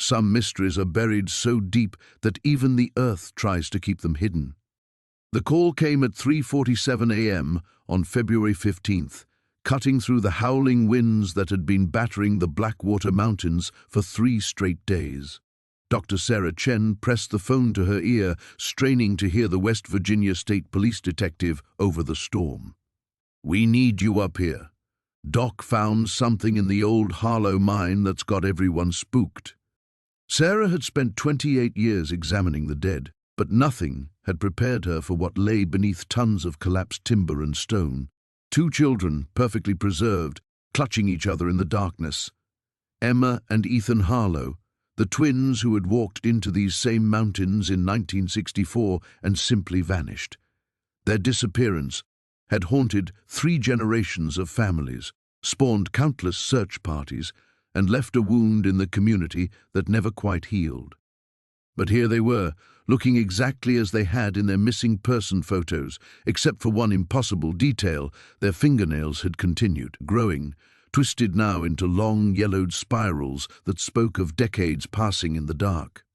Some mysteries are buried so deep that even the earth tries to keep them hidden. The call came at 3:47 a.m. on February 15th, cutting through the howling winds that had been battering the Blackwater Mountains for 3 straight days. Dr. Sarah Chen pressed the phone to her ear, straining to hear the West Virginia State Police detective over the storm. "We need you up here. Doc found something in the old Harlow mine that's got everyone spooked." Sarah had spent 28 years examining the dead, but nothing had prepared her for what lay beneath tons of collapsed timber and stone. 2 children, perfectly preserved, clutching each other in the darkness. Emma and Ethan Harlow, the twins who had walked into these same mountains in 1964 and simply vanished. Their disappearance had haunted 3 generations of families, spawned countless search parties, and left a wound in the community that never quite healed. But here they were, looking exactly as they had in their missing person photos, except for one impossible detail: their fingernails had continued growing, twisted now into long, yellowed spirals that spoke of decades passing in the dark.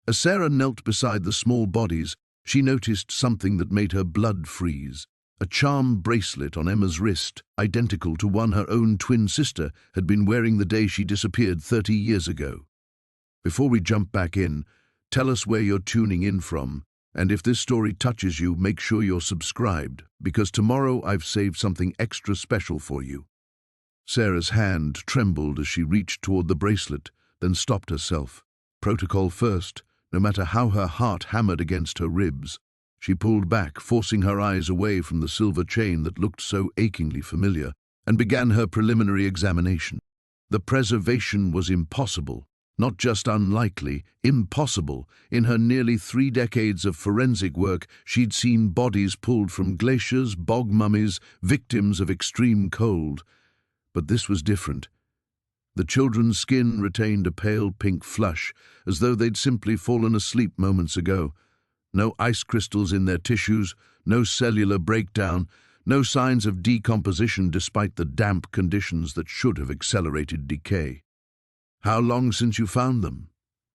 As Sarah knelt beside the small bodies, she noticed something that made her blood freeze. A charm bracelet on Emma's wrist, identical to one her own twin sister had been wearing the day she disappeared 30 years ago. Before we jump back in, tell us where you're tuning in from, and if this story touches you, make sure you're subscribed, because tomorrow I've saved something extra special for you. Sarah's hand trembled as she reached toward the bracelet, then stopped herself. Protocol first, no matter how her heart hammered against her ribs. She pulled back, forcing her eyes away from the silver chain that looked so achingly familiar, and began her preliminary examination. The preservation was impossible, not just unlikely, impossible. In her nearly 3 decades of forensic work, she'd seen bodies pulled from glaciers, bog mummies, victims of extreme cold. But this was different. The children's skin retained a pale pink flush, as though they'd simply fallen asleep moments ago. No ice crystals in their tissues, no cellular breakdown, no signs of decomposition despite the damp conditions that should have accelerated decay. "How long since you found them?"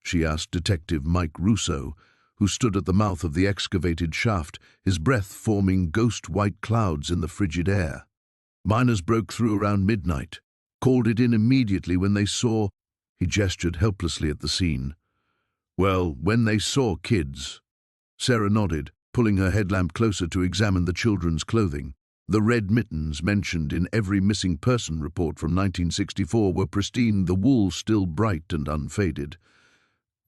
she asked Detective Mike Russo, who stood at the mouth of the excavated shaft, his breath forming ghost-white clouds in the frigid air. "Miners broke through around midnight, called it in immediately when they saw—" He gestured helplessly at the scene. "Well, when they saw kids." Sarah nodded, pulling her headlamp closer to examine the children's clothing. The red mittens mentioned in every missing person report from 1964 were pristine, the wool still bright and unfaded.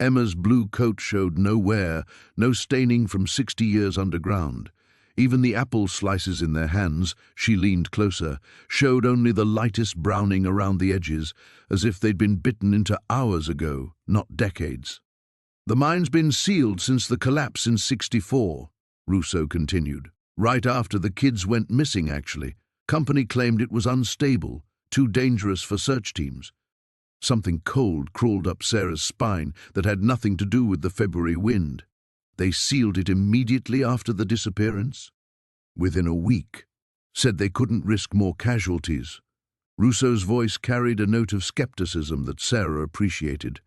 Emma's blue coat showed no wear, no staining from 60 years underground. Even the apple slices in their hands, she leaned closer, showed only the lightest browning around the edges, as if they'd been bitten into hours ago, not decades. "The mine's been sealed since the collapse in 64, Russo continued. "Right after the kids went missing, actually. Company claimed it was unstable, too dangerous for search teams." Something cold crawled up Sarah's spine that had nothing to do with the February wind. "They sealed it immediately after the disappearance?" "Within a week. Said they couldn't risk more casualties." Russo's voice carried a note of skepticism that Sarah appreciated.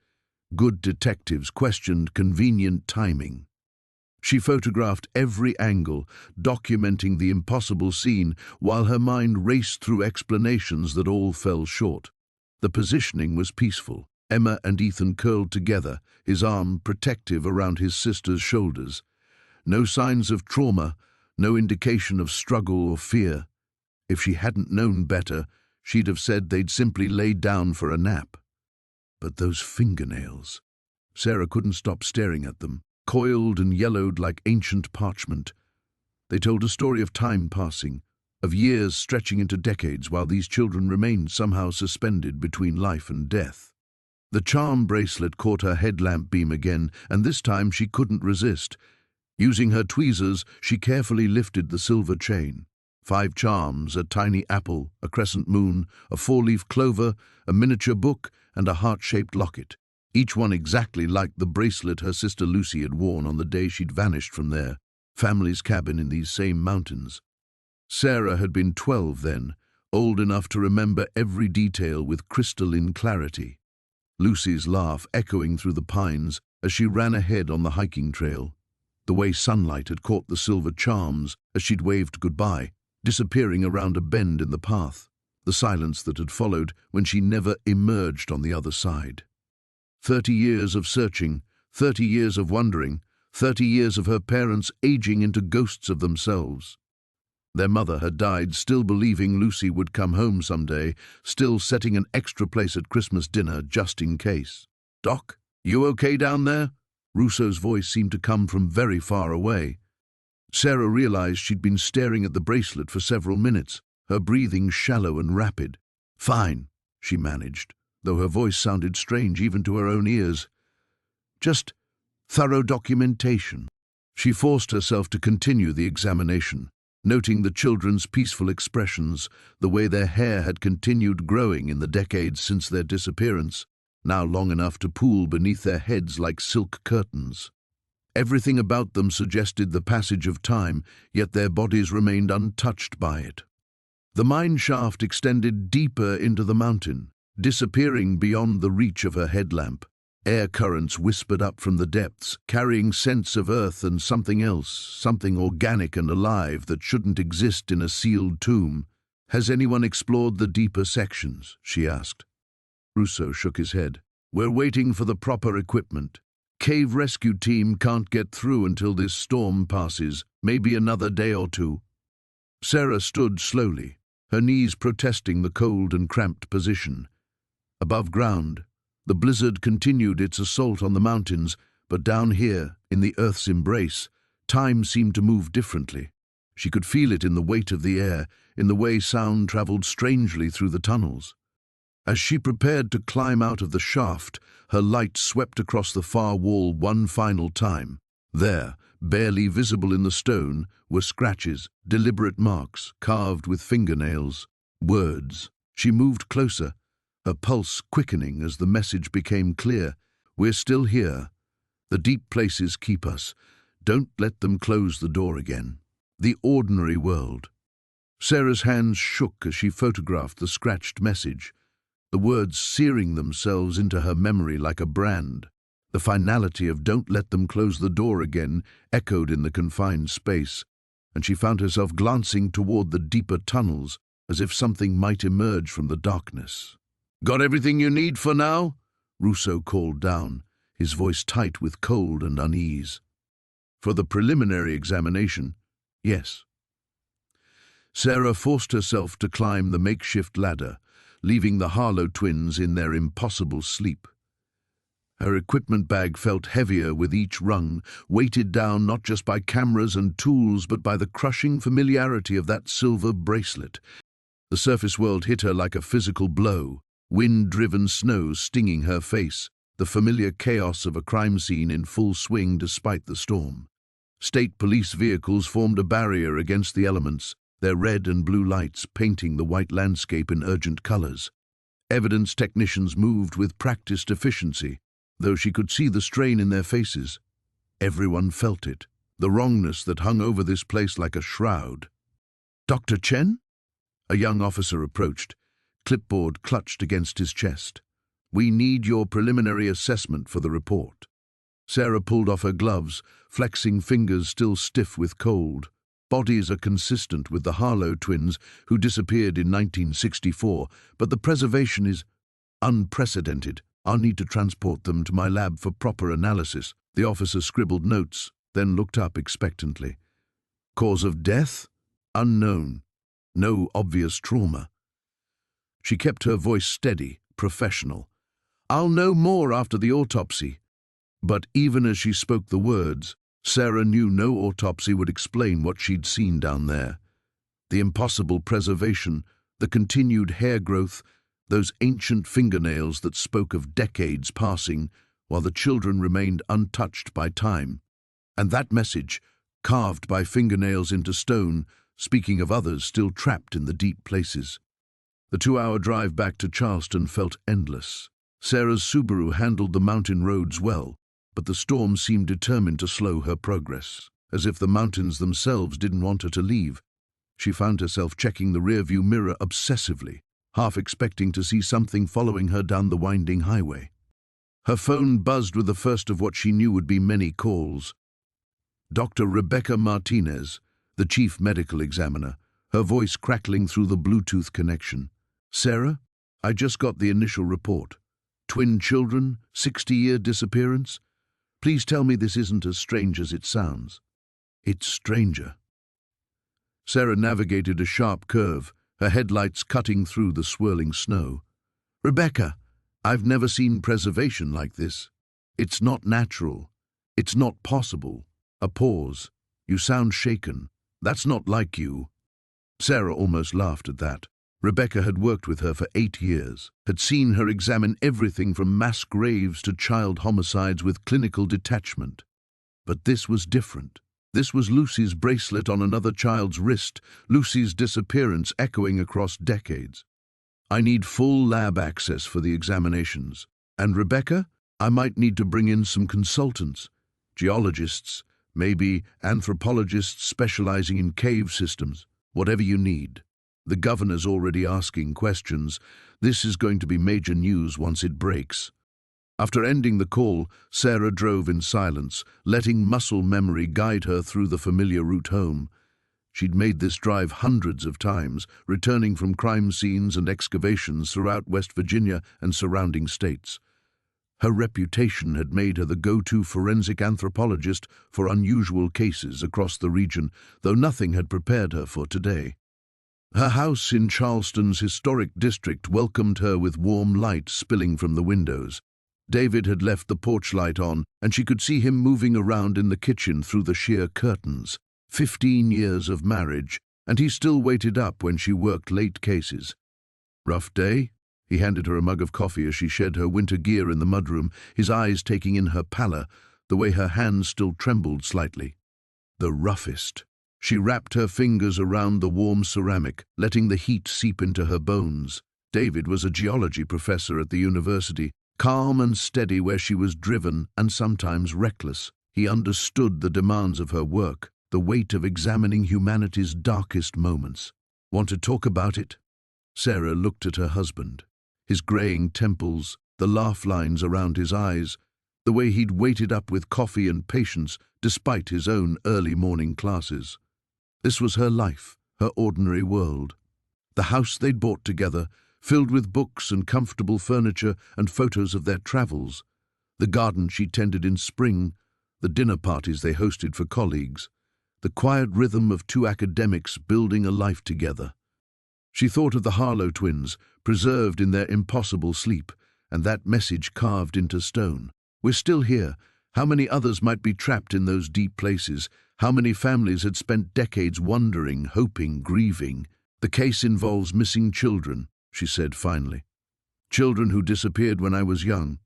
Good detectives questioned convenient timing. She photographed every angle, documenting the impossible scene, while her mind raced through explanations that all fell short. The positioning was peaceful. Emma and Ethan curled together, his arm protective around his sister's shoulders. No signs of trauma, no indication of struggle or fear. If she hadn't known better, she'd have said they'd simply laid down for a nap. But those fingernails. Sarah couldn't stop staring at them, coiled and yellowed like ancient parchment. They told a story of time passing, of years stretching into decades while these children remained somehow suspended between life and death. The charm bracelet caught her headlamp beam again, and this time she couldn't resist. Using her tweezers, she carefully lifted the silver chain. 5 charms, a tiny apple, a crescent moon, a 4-leaf clover, a miniature book, and a heart-shaped locket, each one exactly like the bracelet her sister Lucy had worn on the day she'd vanished from their family's cabin in these same mountains. Sarah had been 12 then, old enough to remember every detail with crystalline clarity. Lucy's laugh echoing through the pines as she ran ahead on the hiking trail. The way sunlight had caught the silver charms as she'd waved goodbye, disappearing around a bend in the path. The silence that had followed when she never emerged on the other side. 30 years of searching, 30 years of wondering, 30 years of her parents aging into ghosts of themselves. Their mother had died still believing Lucy would come home someday, still setting an extra place at Christmas dinner just in case. "Doc, you okay down there?" Russo's voice seemed to come from very far away. Sarah realized she'd been staring at the bracelet for several minutes, her breathing shallow and rapid. "Fine," she managed, though her voice sounded strange even to her own ears. "Just thorough documentation." She forced herself to continue the examination, noting the children's peaceful expressions, the way their hair had continued growing in the decades since their disappearance, now long enough to pool beneath their heads like silk curtains. Everything about them suggested the passage of time, yet their bodies remained untouched by it. The mine shaft extended deeper into the mountain, disappearing beyond the reach of her headlamp. Air currents whispered up from the depths, carrying scents of earth and something else, something organic and alive that shouldn't exist in a sealed tomb. "Has anyone explored the deeper sections?" she asked. Russo shook his head. "We're waiting for the proper equipment. Cave rescue team can't get through until this storm passes, maybe another day or two." Sarah stood slowly, her knees protesting the cold and cramped position. Above ground, the blizzard continued its assault on the mountains, but down here, in the Earth's embrace, time seemed to move differently. She could feel it in the weight of the air, in the way sound traveled strangely through the tunnels. As she prepared to climb out of the shaft, her light swept across the far wall one final time. There, barely visible in the stone, were scratches, deliberate marks, carved with fingernails. Words. She moved closer, her pulse quickening as the message became clear. "We're still here. The deep places keep us. Don't let them close the door again." The ordinary world. Sarah's hands shook as she photographed the scratched message, the words searing themselves into her memory like a brand. The finality of "don't let them close the door again" echoed in the confined space, and she found herself glancing toward the deeper tunnels as if something might emerge from the darkness. "Got everything you need for now?" Russo called down, his voice tight with cold and unease. "For the preliminary examination, yes." Sarah forced herself to climb the makeshift ladder, leaving the Harlow twins in their impossible sleep. Her equipment bag felt heavier with each rung, weighted down not just by cameras and tools but by the crushing familiarity of that silver bracelet. The surface world hit her like a physical blow, wind-driven snow stinging her face, the familiar chaos of a crime scene in full swing despite the storm. State police vehicles formed a barrier against the elements, their red and blue lights painting the white landscape in urgent colors. Evidence technicians moved with practiced efficiency, though she could see the strain in their faces. Everyone felt it, the wrongness that hung over this place like a shroud. "Dr. Chen?" A young officer approached, clipboard clutched against his chest. "We need your preliminary assessment for the report." Sarah pulled off her gloves, flexing fingers still stiff with cold. "Bodies are consistent with the Harlow twins who disappeared in 1964, but the preservation is unprecedented. I'll need to transport them to my lab for proper analysis." The officer scribbled notes, then looked up expectantly. "Cause of death? Unknown. No obvious trauma." She kept her voice steady, professional. "I'll know more after the autopsy." But even as she spoke the words, Sarah knew no autopsy would explain what she'd seen down there. The impossible preservation, the continued hair growth, those ancient fingernails that spoke of decades passing while the children remained untouched by time. And that message, carved by fingernails into stone, speaking of others still trapped in the deep places. The 2-hour drive back to Charleston felt endless. Sarah's Subaru handled the mountain roads well, but the storm seemed determined to slow her progress, as if the mountains themselves didn't want her to leave. She found herself checking the rearview mirror obsessively, half expecting to see something following her down the winding highway. Her phone buzzed with the first of what she knew would be many calls. Dr. Rebecca Martinez, the chief medical examiner, her voice crackling through the Bluetooth connection. "Sarah, I just got the initial report. Twin children, 60-year disappearance. Please tell me this isn't as strange as it sounds." "It's stranger." Sarah navigated a sharp curve, her headlights cutting through the swirling snow. "Rebecca, I've never seen preservation like this. It's not natural. It's not possible." A pause. "You sound shaken. That's not like you." Sarah almost laughed at that. Rebecca had worked with her for 8 years, had seen her examine everything from mass graves to child homicides with clinical detachment. But this was different. This was Lucy's bracelet on another child's wrist, Lucy's disappearance echoing across decades. "I need full lab access for the examinations. And Rebecca, I might need to bring in some consultants, geologists, maybe anthropologists specializing in cave systems, whatever you need. The governor's already asking questions. This is going to be major news once it breaks." After ending the call, Sarah drove in silence, letting muscle memory guide her through the familiar route home. She'd made this drive hundreds of times, returning from crime scenes and excavations throughout West Virginia and surrounding states. Her reputation had made her the go-to forensic anthropologist for unusual cases across the region, though nothing had prepared her for today. Her house in Charleston's historic district welcomed her with warm light spilling from the windows. David had left the porch light on, and she could see him moving around in the kitchen through the sheer curtains. 15 years of marriage, and he still waited up when she worked late cases. "Rough day?" He handed her a mug of coffee as she shed her winter gear in the mudroom, his eyes taking in her pallor, the way her hands still trembled slightly. "The roughest." She wrapped her fingers around the warm ceramic, letting the heat seep into her bones. David was a geology professor at the university, calm and steady where she was driven and sometimes reckless. He understood the demands of her work, the weight of examining humanity's darkest moments. "Want to talk about it?" Sarah looked at her husband. His graying temples, the laugh lines around his eyes, the way he'd waited up with coffee and patience despite his own early morning classes. This was her life, her ordinary world. The house they'd bought together, filled with books and comfortable furniture and photos of their travels. The garden she tended in spring, the dinner parties they hosted for colleagues, the quiet rhythm of two academics building a life together. She thought of the Harlow twins, preserved in their impossible sleep, and that message carved into stone. "We're still here. How many others might be trapped in those deep places? How many families had spent decades wondering, hoping, grieving? The case involves missing children," she said finally. "Children who disappeared when I was young."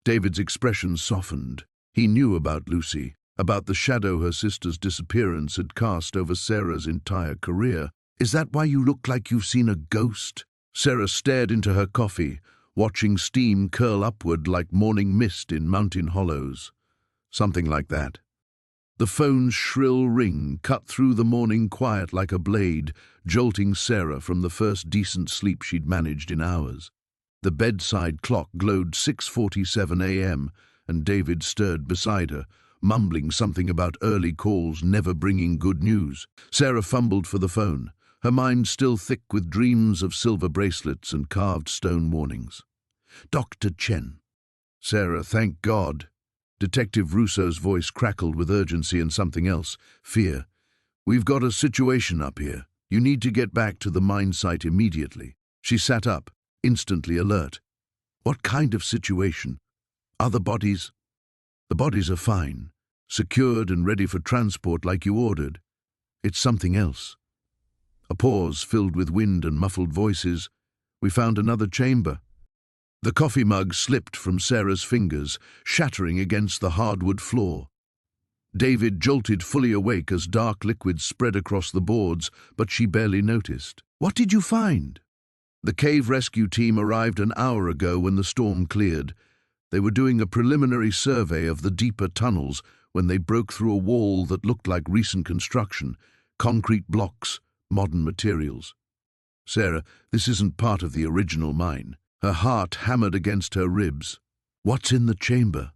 David's expression softened. He knew about Lucy, about the shadow her sister's disappearance had cast over Sarah's entire career. "Is that why you look like you've seen a ghost?" Sarah stared into her coffee, watching steam curl upward like morning mist in mountain hollows. "Something like that." The phone's shrill ring cut through the morning quiet like a blade, jolting Sarah from the first decent sleep she'd managed in hours. The bedside clock glowed 6:47 a.m., and David stirred beside her, mumbling something about early calls never bringing good news. Sarah fumbled for the phone, her mind still thick with dreams of silver bracelets and carved stone warnings. "Dr. Chen." "Sarah, thank God." Detective Russo's voice crackled with urgency and something else, fear. "We've got a situation up here. You need to get back to the mine site immediately." She sat up, instantly alert. "What kind of situation? Are the bodies?" "The bodies are fine, secured and ready for transport like you ordered. It's something else." A pause filled with wind and muffled voices. "We found another chamber." The coffee mug slipped from Sarah's fingers, shattering against the hardwood floor. David jolted fully awake as dark liquid spread across the boards, but she barely noticed. "What did you find?" "The cave rescue team arrived an hour ago when the storm cleared. They were doing a preliminary survey of the deeper tunnels when they broke through a wall that looked like recent construction, concrete blocks, modern materials." "Sarah, this isn't part of the original mine." Her heart hammered against her ribs. What's in the chamber?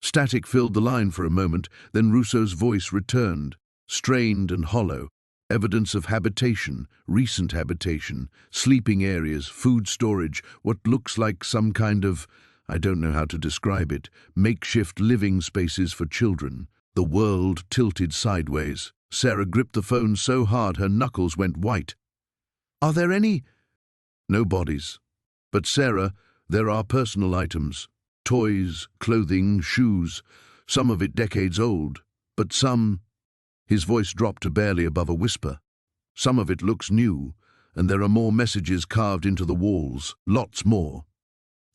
Static filled the line for a moment, then Russo's voice returned, strained and hollow. Evidence of habitation, recent habitation, sleeping areas, food storage, what looks like some kind of, I don't know how to describe it, makeshift living spaces for children. The world tilted sideways. Sarah gripped the phone so hard her knuckles went white. Are there any? No bodies. But Sarah, there are personal items. Toys, clothing, shoes, some of it decades old, but some... His voice dropped to barely above a whisper. Some of it looks new, and there are more messages carved into the walls, lots more.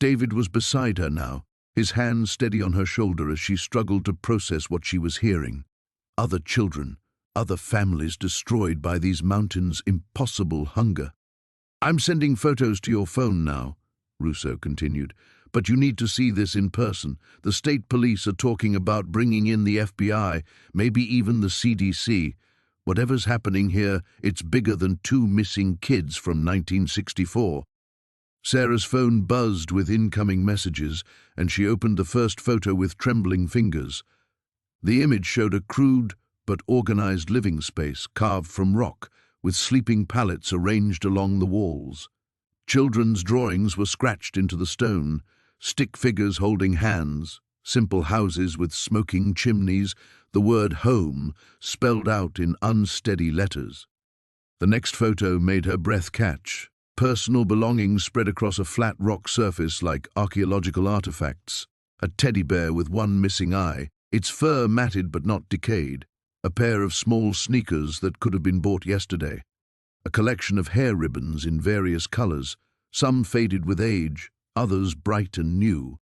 David was beside her now, his hand steady on her shoulder as she struggled to process what she was hearing. Other children, other families destroyed by these mountains' impossible hunger. I'm sending photos to your phone now, Russo continued, but you need to see this in person. The state police are talking about bringing in the FBI, maybe even the CDC. Whatever's happening here, it's bigger than 2 missing kids from 1964. Sarah's phone buzzed with incoming messages, and she opened the first photo with trembling fingers. The image showed a crude but organized living space carved from rock, with sleeping pallets arranged along the walls. Children's drawings were scratched into the stone, stick figures holding hands, simple houses with smoking chimneys, the word home spelled out in unsteady letters. The next photo made her breath catch. Personal belongings spread across a flat rock surface like archaeological artifacts. A teddy bear with one missing eye, its fur matted but not decayed. A pair of small sneakers that could have been bought yesterday. A collection of hair ribbons in various colors, some faded with age, others bright and new.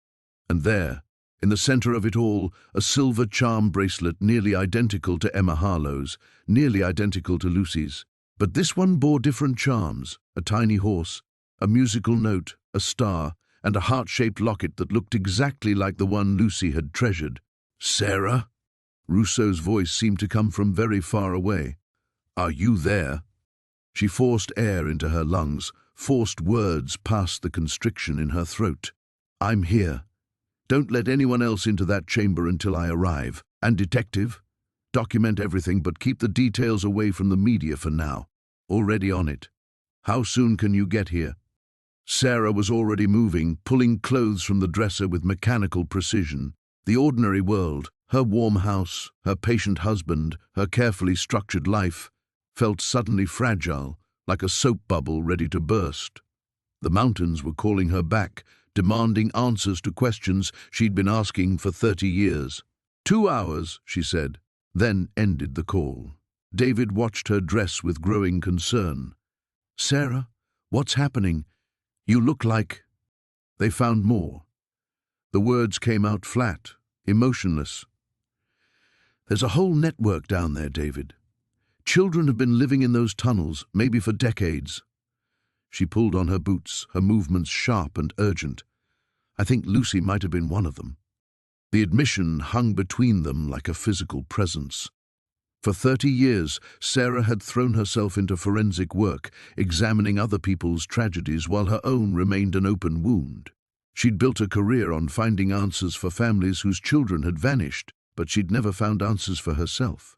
And there, in the center of it all, a silver charm bracelet nearly identical to Emma Harlow's, nearly identical to Lucy's. But this one bore different charms, a tiny horse, a musical note, a star, and a heart-shaped locket that looked exactly like the one Lucy had treasured. Sarah? Russo's voice seemed to come from very far away. Are you there? She forced air into her lungs, forced words past the constriction in her throat. I'm here. Don't let anyone else into that chamber until I arrive. And detective, document everything but keep the details away from the media for now. Already on it. How soon can you get here? Sarah was already moving, pulling clothes from the dresser with mechanical precision. The ordinary world, her warm house, her patient husband, her carefully structured life, felt suddenly fragile, like a soap bubble ready to burst. The mountains were calling her back, demanding answers to questions she'd been asking for 30 years. 2 hours, she said, then ended the call. David watched her dress with growing concern. Sarah, what's happening? You look like... They found more. The words came out flat, emotionless. There's a whole network down there, David. Children have been living in those tunnels, maybe for decades. She pulled on her boots, her movements sharp and urgent. I think Lucy might have been one of them. The admission hung between them like a physical presence. For 30 years, Sarah had thrown herself into forensic work, examining other people's tragedies while her own remained an open wound. She'd built a career on finding answers for families whose children had vanished, but she'd never found answers for herself.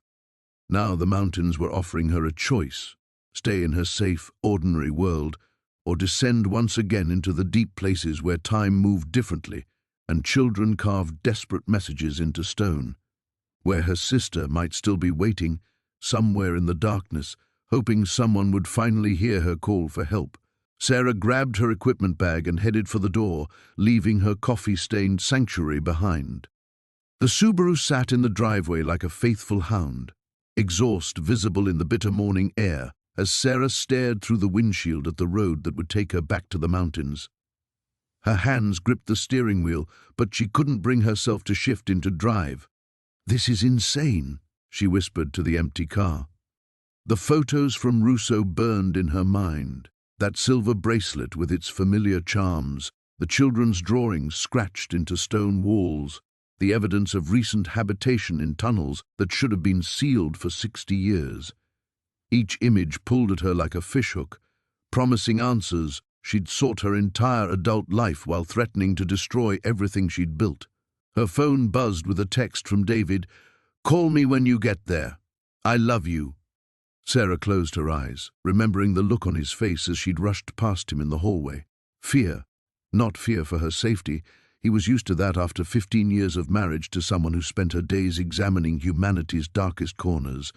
Now the mountains were offering her a choice: stay in her safe, ordinary world, or descend once again into the deep places where time moved differently and children carved desperate messages into stone. Where her sister might still be waiting, somewhere in the darkness, hoping someone would finally hear her call for help. Sarah grabbed her equipment bag and headed for the door, leaving her coffee-stained sanctuary behind. The Subaru sat in the driveway like a faithful hound, exhaust visible in the bitter morning air as Sarah stared through the windshield at the road that would take her back to the mountains. Her hands gripped the steering wheel, but she couldn't bring herself to shift into drive. This is insane, she whispered to the empty car. The photos from Russo burned in her mind. That silver bracelet with its familiar charms, the children's drawings scratched into stone walls, the evidence of recent habitation in tunnels that should have been sealed for 60 years. Each image pulled at her like a fishhook, promising answers, she'd sought her entire adult life while threatening to destroy everything she'd built. Her phone buzzed with a text from David. "Call me when you get there. I love you." Sarah closed her eyes, remembering the look on his face as she'd rushed past him in the hallway. Fear. Not fear for her safety. He was used to that after 15 years of marriage to someone who spent her days examining humanity's darkest corners.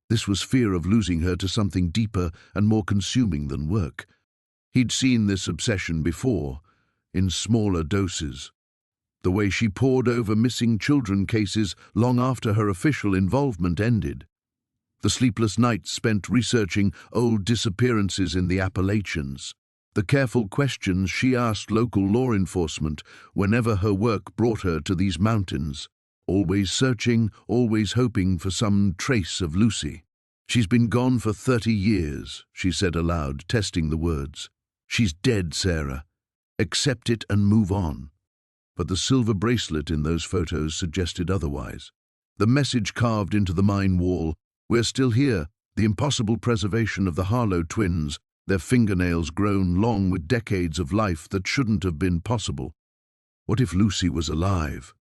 This was fear of losing her to something deeper and more consuming than work. He'd seen this obsession before, in smaller doses. The way she pored over missing children cases long after her official involvement ended. The sleepless nights spent researching old disappearances in the Appalachians. The careful questions she asked local law enforcement whenever her work brought her to these mountains. Always searching, always hoping for some trace of Lucy. "She's been gone for 30 years, she said aloud, testing the words. "She's dead, Sarah. Accept it and move on." But the silver bracelet in those photos suggested otherwise. The message carved into the mine wall, "We're still here," the impossible preservation of the Harlow twins, their fingernails grown long with decades of life that shouldn't have been possible. What if Lucy was alive?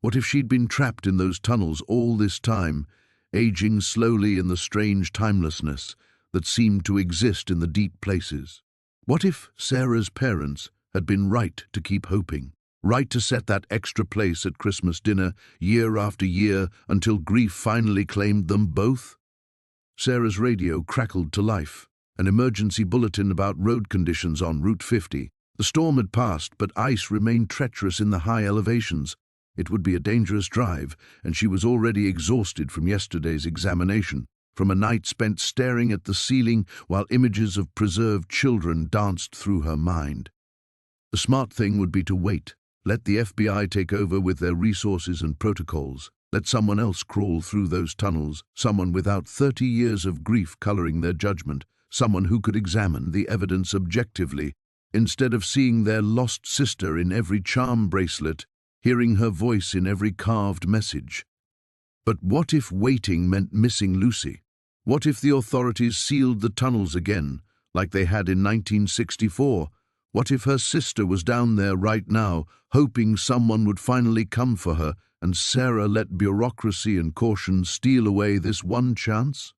What if she'd been trapped in those tunnels all this time, aging slowly in the strange timelessness that seemed to exist in the deep places? What if Sarah's parents had been right to keep hoping, right to set that extra place at Christmas dinner year after year until grief finally claimed them both? Sarah's radio crackled to life, an emergency bulletin about road conditions on Route 50. The storm had passed, but ice remained treacherous in the high elevations. It would be a dangerous drive, and she was already exhausted from yesterday's examination, from a night spent staring at the ceiling while images of preserved children danced through her mind. The smart thing would be to wait. Let the FBI take over with their resources and protocols. Let someone else crawl through those tunnels, someone without 30 years of grief coloring their judgment, someone who could examine the evidence objectively, instead of seeing their lost sister in every charm bracelet, hearing her voice in every carved message. But what if waiting meant missing Lucy? What if the authorities sealed the tunnels again, like they had in 1964? What if her sister was down there right now, hoping someone would finally come for her, and Sarah let bureaucracy and caution steal away this one chance?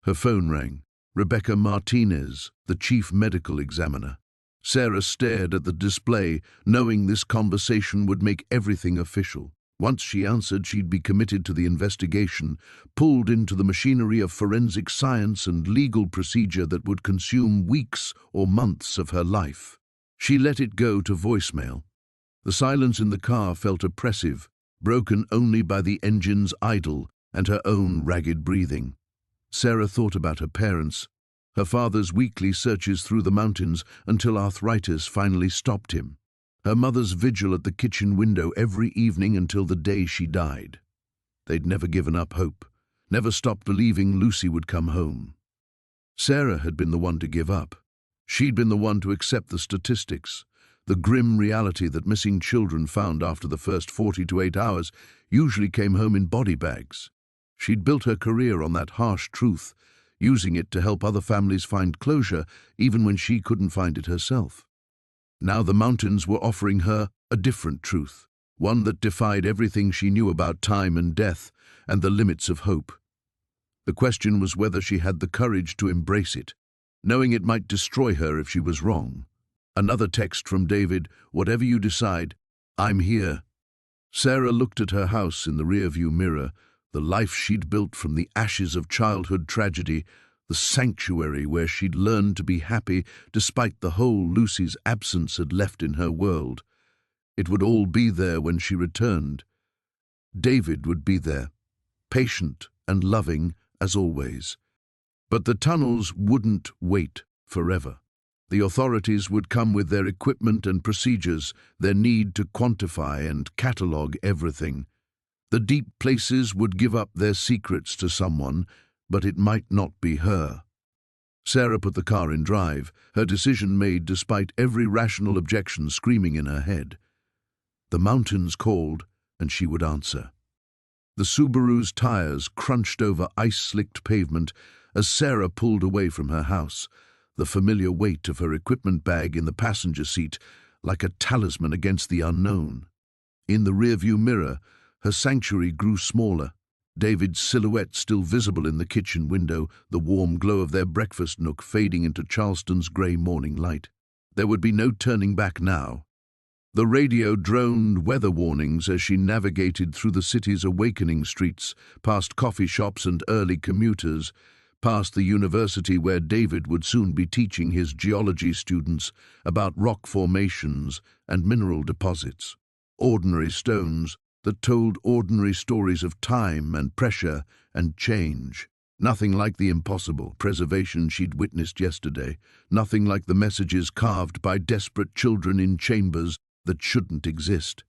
Her phone rang. Rebecca Martinez, the chief medical examiner. Sarah stared at the display, knowing this conversation would make everything official. Once she answered, she'd be committed to the investigation, pulled into the machinery of forensic science and legal procedure that would consume weeks or months of her life. She let it go to voicemail. The silence in the car felt oppressive, broken only by the engine's idle and her own ragged breathing. Sarah thought about her parents, her father's weekly searches through the mountains until arthritis finally stopped him, her mother's vigil at the kitchen window every evening until the day she died. They'd never given up hope, never stopped believing Lucy would come home. Sarah had been the one to give up. She'd been the one to accept the statistics, the grim reality that missing children found after the first 48 hours usually came home in body bags. She'd built her career on that harsh truth, using it to help other families find closure even when she couldn't find it herself. Now the mountains were offering her a different truth, one that defied everything she knew about time and death and the limits of hope. The question was whether she had the courage to embrace it, knowing it might destroy her if she was wrong. Another text from David, "Whatever you decide, I'm here." Sarah looked at her house in the rearview mirror, the life she'd built from the ashes of childhood tragedy, the sanctuary where she'd learned to be happy despite the hole Lucy's absence had left in her world. It would all be there when she returned. David would be there, patient and loving as always. But the tunnels wouldn't wait forever. The authorities would come with their equipment and procedures, their need to quantify and catalogue everything. The deep places would give up their secrets to someone, but it might not be her. Sarah put the car in drive, her decision made despite every rational objection screaming in her head. The mountains called, and she would answer. The Subaru's tires crunched over ice-slicked pavement as Sarah pulled away from her house. the familiar weight of her equipment bag in the passenger seat like a talisman against the unknown. In the rearview mirror, her sanctuary grew smaller, David's silhouette still visible in the kitchen window, the warm glow of their breakfast nook fading into Charleston's grey morning light. There would be no turning back now. The radio droned weather warnings as she navigated through the city's awakening streets, past coffee shops and early commuters, past the university where David would soon be teaching his geology students about rock formations and mineral deposits. Ordinary stones that told ordinary stories of time and pressure and change. Nothing like the impossible preservation she'd witnessed yesterday, nothing like the messages carved by desperate children in chambers that shouldn't exist.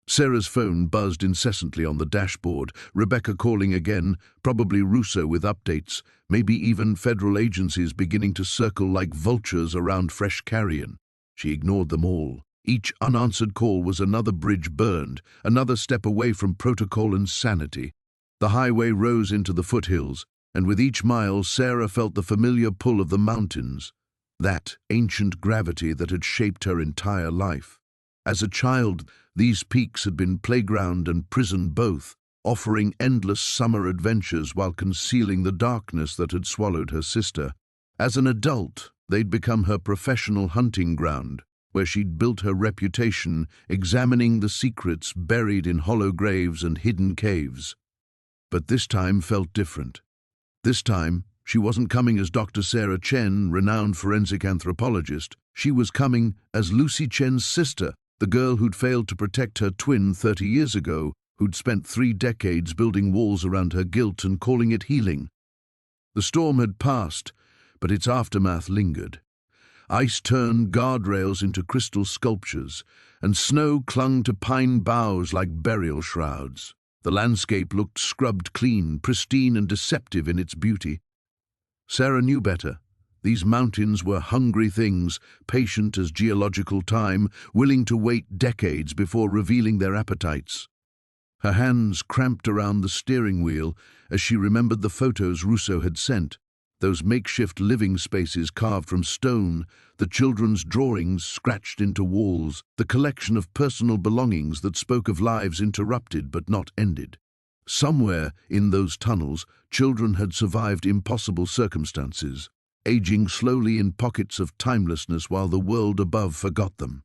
Sarah's phone buzzed incessantly on the dashboard, Rebecca calling again, probably Russo with updates, maybe even federal agencies beginning to circle like vultures around fresh carrion. She ignored them all. Each unanswered call was another bridge burned, another step away from protocol and sanity. The highway rose into the foothills, and with each mile Sarah felt the familiar pull of the mountains, that ancient gravity that had shaped her entire life. As a child, these peaks had been playground and prison both, offering endless summer adventures while concealing the darkness that had swallowed her sister. As an adult, they'd become her professional hunting ground, where she'd built her reputation examining the secrets buried in hollow graves and hidden caves. But this time felt different. This time, she wasn't coming as Dr. Sarah Chen, renowned forensic anthropologist. She was coming as Lucy Chen's sister, the girl who'd failed to protect her twin 30 years ago, who'd spent 3 decades building walls around her guilt and calling it healing. The storm had passed, but its aftermath lingered. Ice turned guardrails into crystal sculptures, and snow clung to pine boughs like burial shrouds. The landscape looked scrubbed clean, pristine and deceptive in its beauty. Sarah knew better. These mountains were hungry things, patient as geological time, willing to wait decades before revealing their appetites. Her hands cramped around the steering wheel as she remembered the photos Russo had sent, those makeshift living spaces carved from stone, the children's drawings scratched into walls, the collection of personal belongings that spoke of lives interrupted but not ended. Somewhere in those tunnels, children had survived impossible circumstances, aging slowly in pockets of timelessness while the world above forgot them.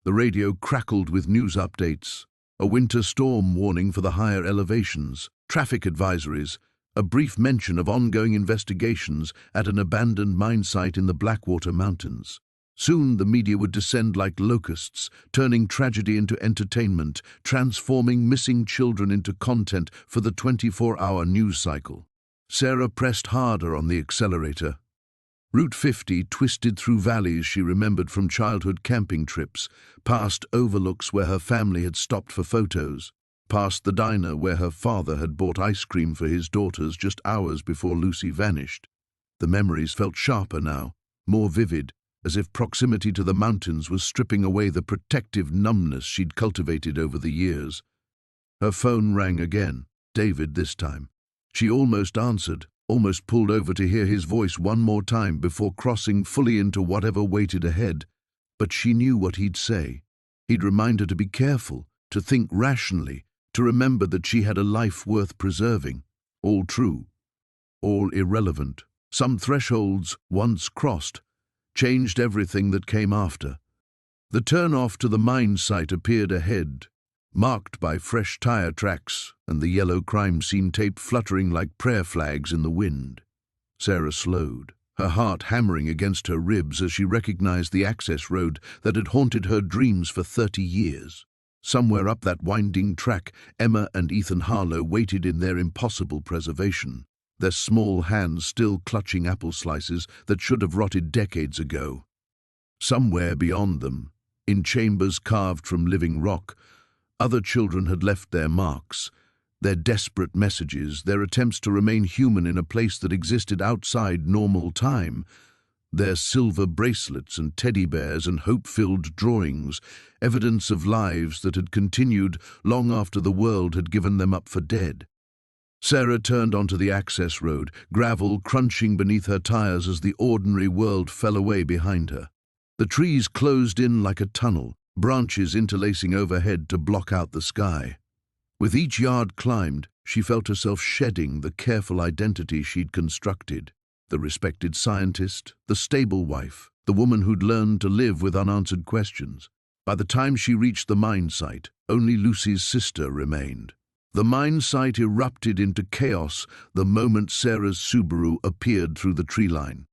The radio crackled with news updates, a winter storm warning for the higher elevations, traffic advisories, a brief mention of ongoing investigations at an abandoned mine site in the Blackwater Mountains. Soon the media would descend like locusts, turning tragedy into entertainment, transforming missing children into content for the 24-hour news cycle. Sarah pressed harder on the accelerator. Route 50 twisted through valleys she remembered from childhood camping trips, past overlooks where her family had stopped for photos, past the diner where her father had bought ice cream for his daughters just hours before Lucy vanished. The memories felt sharper now, more vivid, as if proximity to the mountains was stripping away the protective numbness she'd cultivated over the years. Her phone rang again, David this time. She almost answered, almost pulled over to hear his voice one more time before crossing fully into whatever waited ahead. But she knew what he'd say. He'd remind her to be careful, to think rationally, to remember that she had a life worth preserving. All true, all irrelevant. Some thresholds, once crossed, changed everything that came after. The turn-off to the mine site appeared ahead, marked by fresh tire tracks and the yellow crime scene tape fluttering like prayer flags in the wind. Sarah slowed, her heart hammering against her ribs as she recognized the access road that had haunted her dreams for 30 years. Somewhere up that winding track, Emma and Ethan Harlow waited in their impossible preservation, their small hands still clutching apple slices that should have rotted decades ago. Somewhere beyond them, in chambers carved from living rock, other children had left their marks, their desperate messages, their attempts to remain human in a place that existed outside normal time, their silver bracelets and teddy bears and hope-filled drawings, evidence of lives that had continued long after the world had given them up for dead. Sarah turned onto the access road, gravel crunching beneath her tires as the ordinary world fell away behind her. The trees closed in like a tunnel, branches interlacing overhead to block out the sky. With each yard climbed, she felt herself shedding the careful identity she'd constructed. The respected scientist, the stable wife, the woman who'd learned to live with unanswered questions. By the time she reached the mine site, only Lucy's sister remained. The mine site erupted into chaos the moment Sarah's Subaru appeared through the tree line.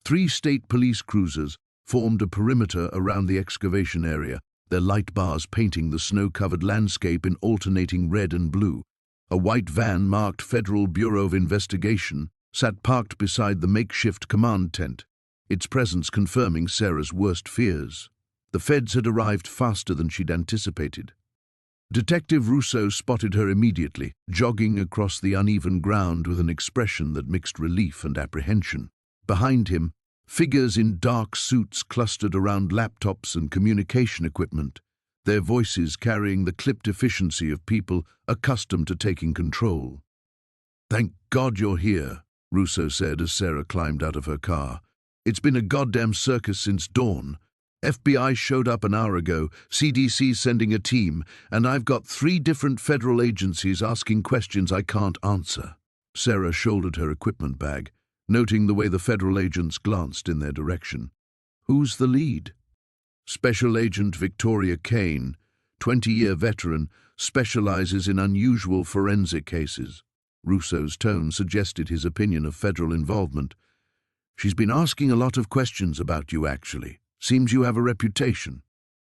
3 state police cruisers formed a perimeter around the excavation area, their light bars painting the snow-covered landscape in alternating red and blue. A white van marked Federal Bureau of Investigation sat parked beside the makeshift command tent, its presence confirming Sarah's worst fears. The feds had arrived faster than she'd anticipated. Detective Rousseau spotted her immediately, jogging across the uneven ground with an expression that mixed relief and apprehension. Behind him, figures in dark suits clustered around laptops and communication equipment, their voices carrying the clipped efficiency of people accustomed to taking control. "Thank God you're here," Rousseau said as Sarah climbed out of her car. "It's been a goddamn circus since dawn. FBI showed up an hour ago, CDC sending a team, and I've got 3 different federal agencies asking questions I can't answer." Sarah shouldered her equipment bag, noting the way the federal agents glanced in their direction. "Who's the lead?" "Special Agent Victoria Kane, 20-year veteran, specializes in unusual forensic cases." Rousseau's tone suggested his opinion of federal involvement. "She's been asking a lot of questions about you, actually. Seems you have a reputation."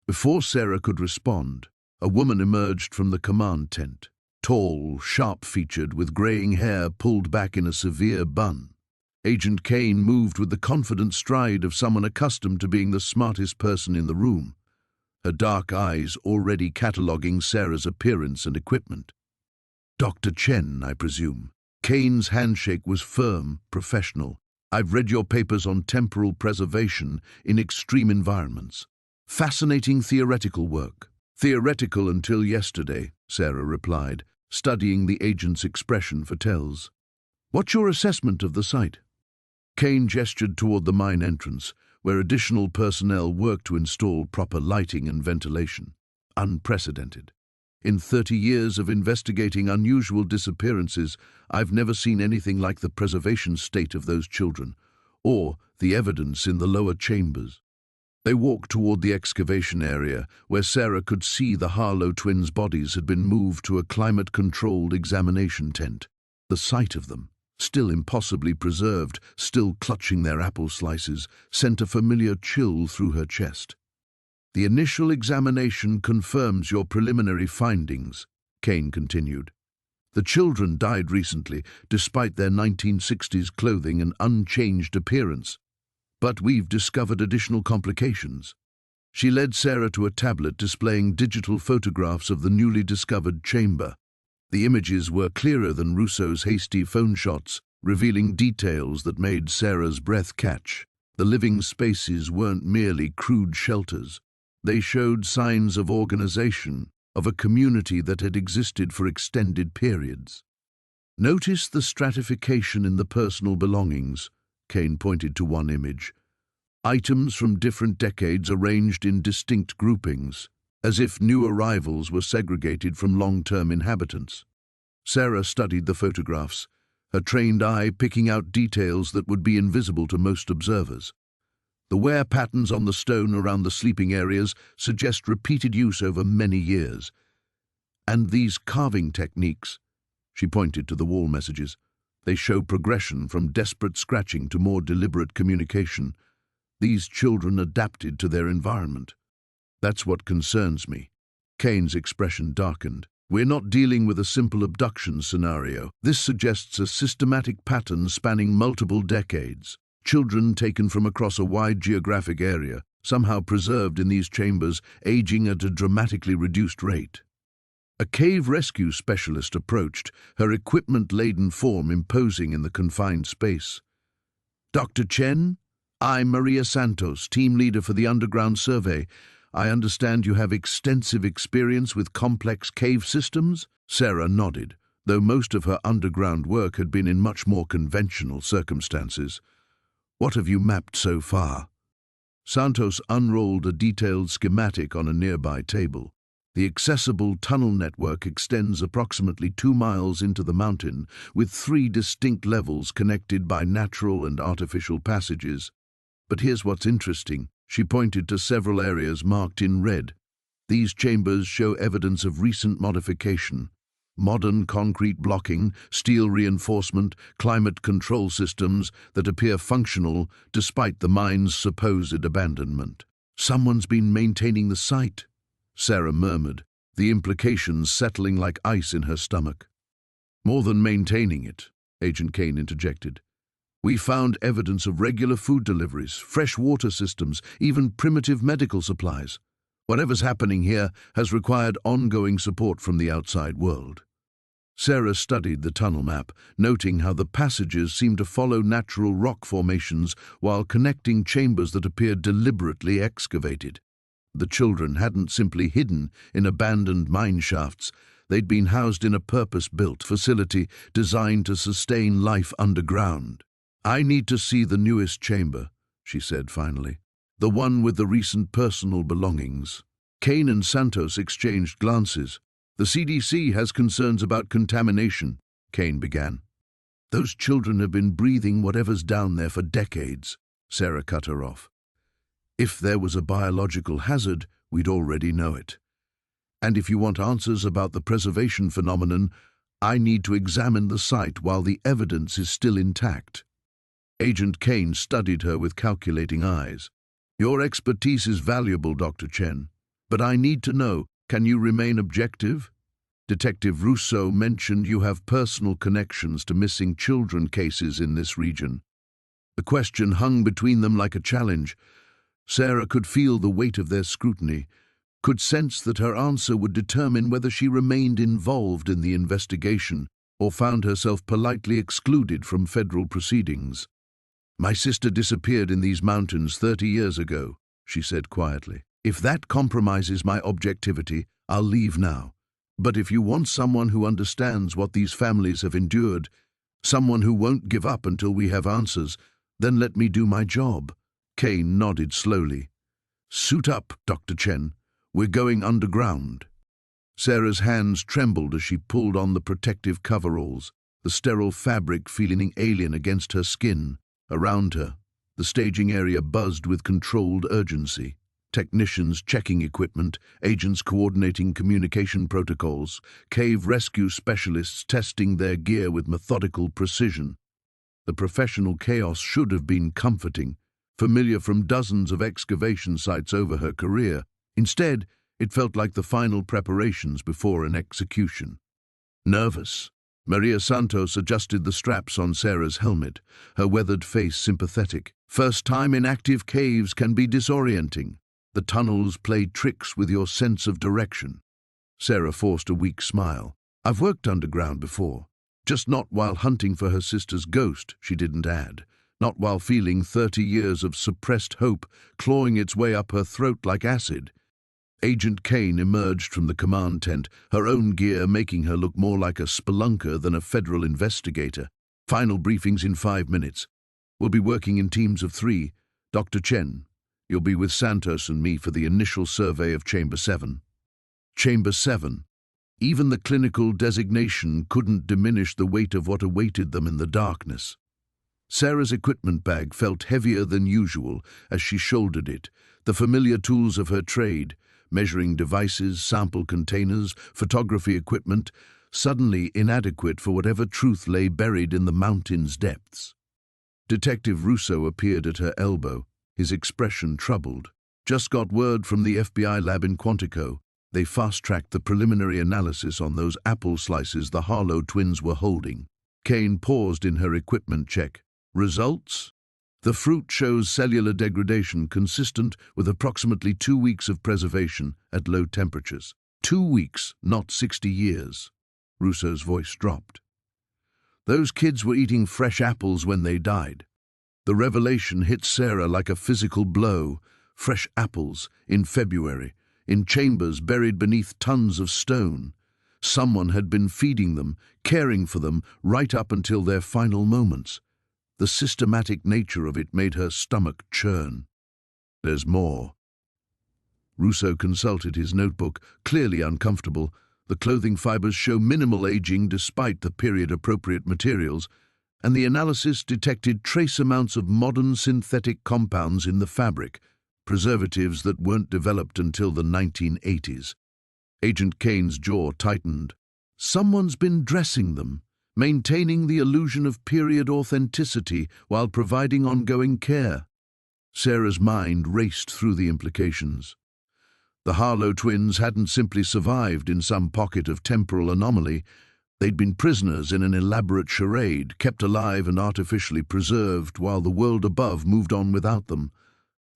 Before Sarah could respond, a woman emerged from the command tent, tall, sharp-featured, with graying hair pulled back in a severe bun. Agent Kane moved with the confident stride of someone accustomed to being the smartest person in the room, her dark eyes already cataloguing Sarah's appearance and equipment. "Dr. Chen, I presume." Kane's handshake was firm, professional. "I've read your papers on temporal preservation in extreme environments. Fascinating theoretical work." "Theoretical until yesterday," Sarah replied, studying the agent's expression for tells. "What's your assessment of the site?" Kane gestured toward the mine entrance, where additional personnel worked to install proper lighting and ventilation. "Unprecedented. In 30 years of investigating unusual disappearances, I've never seen anything like the preservation state of those children, or the evidence in the lower chambers." They walked toward the excavation area, where Sarah could see the Harlow twins' bodies had been moved to a climate-controlled examination tent. The sight of them, still impossibly preserved, still clutching their apple slices, sent a familiar chill through her chest. "The initial examination confirms your preliminary findings," Kane continued. "The children died recently, despite their 1960s clothing and unchanged appearance. But we've discovered additional complications." She led Sarah to a tablet displaying digital photographs of the newly discovered chamber. The images were clearer than Rousseau's hasty phone shots, revealing details that made Sarah's breath catch. The living spaces weren't merely crude shelters. They showed signs of organization, of a community that had existed for extended periods. "Notice the stratification in the personal belongings," Kane pointed to one image. "Items from different decades arranged in distinct groupings, as if new arrivals were segregated from long-term inhabitants." Sarah studied the photographs, her trained eye picking out details that would be invisible to most observers. The wear patterns on the stone around the sleeping areas suggest repeated use over many years. "And these carving techniques," she pointed to the wall messages, "they show progression from desperate scratching to more deliberate communication. These children adapted to their environment." "That's what concerns me." Kane's expression darkened. "We're not dealing with a simple abduction scenario. This suggests a systematic pattern spanning multiple decades. Children taken from across a wide geographic area, somehow preserved in these chambers, aging at a dramatically reduced rate." A cave rescue specialist approached, her equipment-laden form imposing in the confined space. "Dr. Chen? I'm Maria Santos, team leader for the Underground Survey. I understand you have extensive experience with complex cave systems?" Sarah nodded, though most of her underground work had been in much more conventional circumstances. "What have you mapped so far?" Santos unrolled a detailed schematic on a nearby table. The accessible tunnel network extends approximately 2 miles into the mountain, with 3 distinct levels connected by natural and artificial passages. But here's what's interesting. She pointed to several areas marked in red. These chambers show evidence of recent modification. Modern concrete blocking, steel reinforcement, climate control systems that appear functional despite the mine's supposed abandonment. "Someone's been maintaining the site," Sarah murmured, the implications settling like ice in her stomach. "More than maintaining it," Agent Kane interjected. "We found evidence of regular food deliveries, fresh water systems, even primitive medical supplies. Whatever's happening here has required ongoing support from the outside world." Sarah studied the tunnel map, noting how the passages seemed to follow natural rock formations while connecting chambers that appeared deliberately excavated. The children hadn't simply hidden in abandoned mine shafts. They'd been housed in a purpose-built facility designed to sustain life underground. "I need to see the newest chamber," she said finally. "The one with the recent personal belongings." Kane and Santos exchanged glances. "The CDC has concerns about contamination," Kane began. "Those children have been breathing whatever's down there for decades," Sarah cut her off. "If there was a biological hazard, we'd already know it. And if you want answers about the preservation phenomenon, I need to examine the site while the evidence is still intact." Agent Kane studied her with calculating eyes. "Your expertise is valuable, Dr. Chen, but I need to know, can you remain objective? Detective Russo mentioned you have personal connections to missing children cases in this region." The question hung between them like a challenge. Sarah could feel the weight of their scrutiny, could sense that her answer would determine whether she remained involved in the investigation or found herself politely excluded from federal proceedings. "My sister disappeared in these mountains 30 years ago," she said quietly. "If that compromises my objectivity, I'll leave now. But if you want someone who understands what these families have endured, someone who won't give up until we have answers, then let me do my job." Kane nodded slowly. "Suit up, Dr. Chen. We're going underground." Sarah's hands trembled as she pulled on the protective coveralls, the sterile fabric feeling alien against her skin. Around her, the staging area buzzed with controlled urgency. Technicians checking equipment, agents coordinating communication protocols, cave rescue specialists testing their gear with methodical precision. The professional chaos should have been comforting, familiar from dozens of excavation sites over her career. Instead, it felt like the final preparations before an execution. Nervous, Maria Santos adjusted the straps on Sarah's helmet, her weathered face sympathetic. "First time in active caves can be disorienting. The tunnels play tricks with your sense of direction." Sarah forced a weak smile. "I've worked underground before. Just not while hunting for her sister's ghost," she didn't add. "Not while feeling 30 years of suppressed hope clawing its way up her throat like acid." Agent Kane emerged from the command tent, her own gear making her look more like a spelunker than a federal investigator. "Final briefings in 5 minutes. We'll be working in teams of 3. Dr. Chen, you'll be with Santos and me for the initial survey of Chamber 7. Chamber 7. Even the clinical designation couldn't diminish the weight of what awaited them in the darkness. Sarah's equipment bag felt heavier than usual as she shouldered it, the familiar tools of her trade, measuring devices, sample containers, photography equipment, suddenly inadequate for whatever truth lay buried in the mountain's depths. Detective Russo appeared at her elbow, his expression troubled. "Just got word from the FBI lab in Quantico. They fast-tracked the preliminary analysis on those apple slices the Harlow twins were holding." Kane paused in her equipment check. "Results? The fruit shows cellular degradation consistent with approximately 2 weeks of preservation at low temperatures." 2 weeks, not 60 years. Russo's voice dropped. "Those kids were eating fresh apples when they died." The revelation hit Sarah like a physical blow. Fresh apples, in February, in chambers buried beneath tons of stone. Someone had been feeding them, caring for them, right up until their final moments. The systematic nature of it made her stomach churn. There's more. Rousseau consulted his notebook, clearly uncomfortable. The clothing fibers show minimal aging despite the period-appropriate materials, and the analysis detected trace amounts of modern synthetic compounds in the fabric, preservatives that weren't developed until the 1980s. Agent Kane's jaw tightened. Someone's been dressing them, maintaining the illusion of period authenticity while providing ongoing care. Sarah's mind raced through the implications. The Harlow twins hadn't simply survived in some pocket of temporal anomaly. They'd been prisoners in an elaborate charade, kept alive and artificially preserved while the world above moved on without them.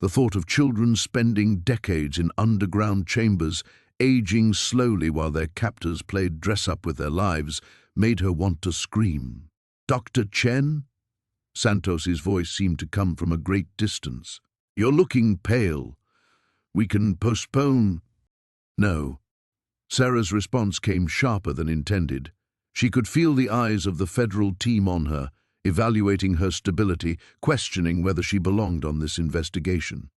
The thought of children spending decades in underground chambers, aging slowly while their captors played dress-up with their lives, made her want to scream. "Dr. Chen?" Santos's voice seemed to come from a great distance. "You're looking pale. We can postpone." "No." Sarah's response came sharper than intended. She could feel the eyes of the federal team on her, evaluating her stability, questioning whether she belonged on this investigation.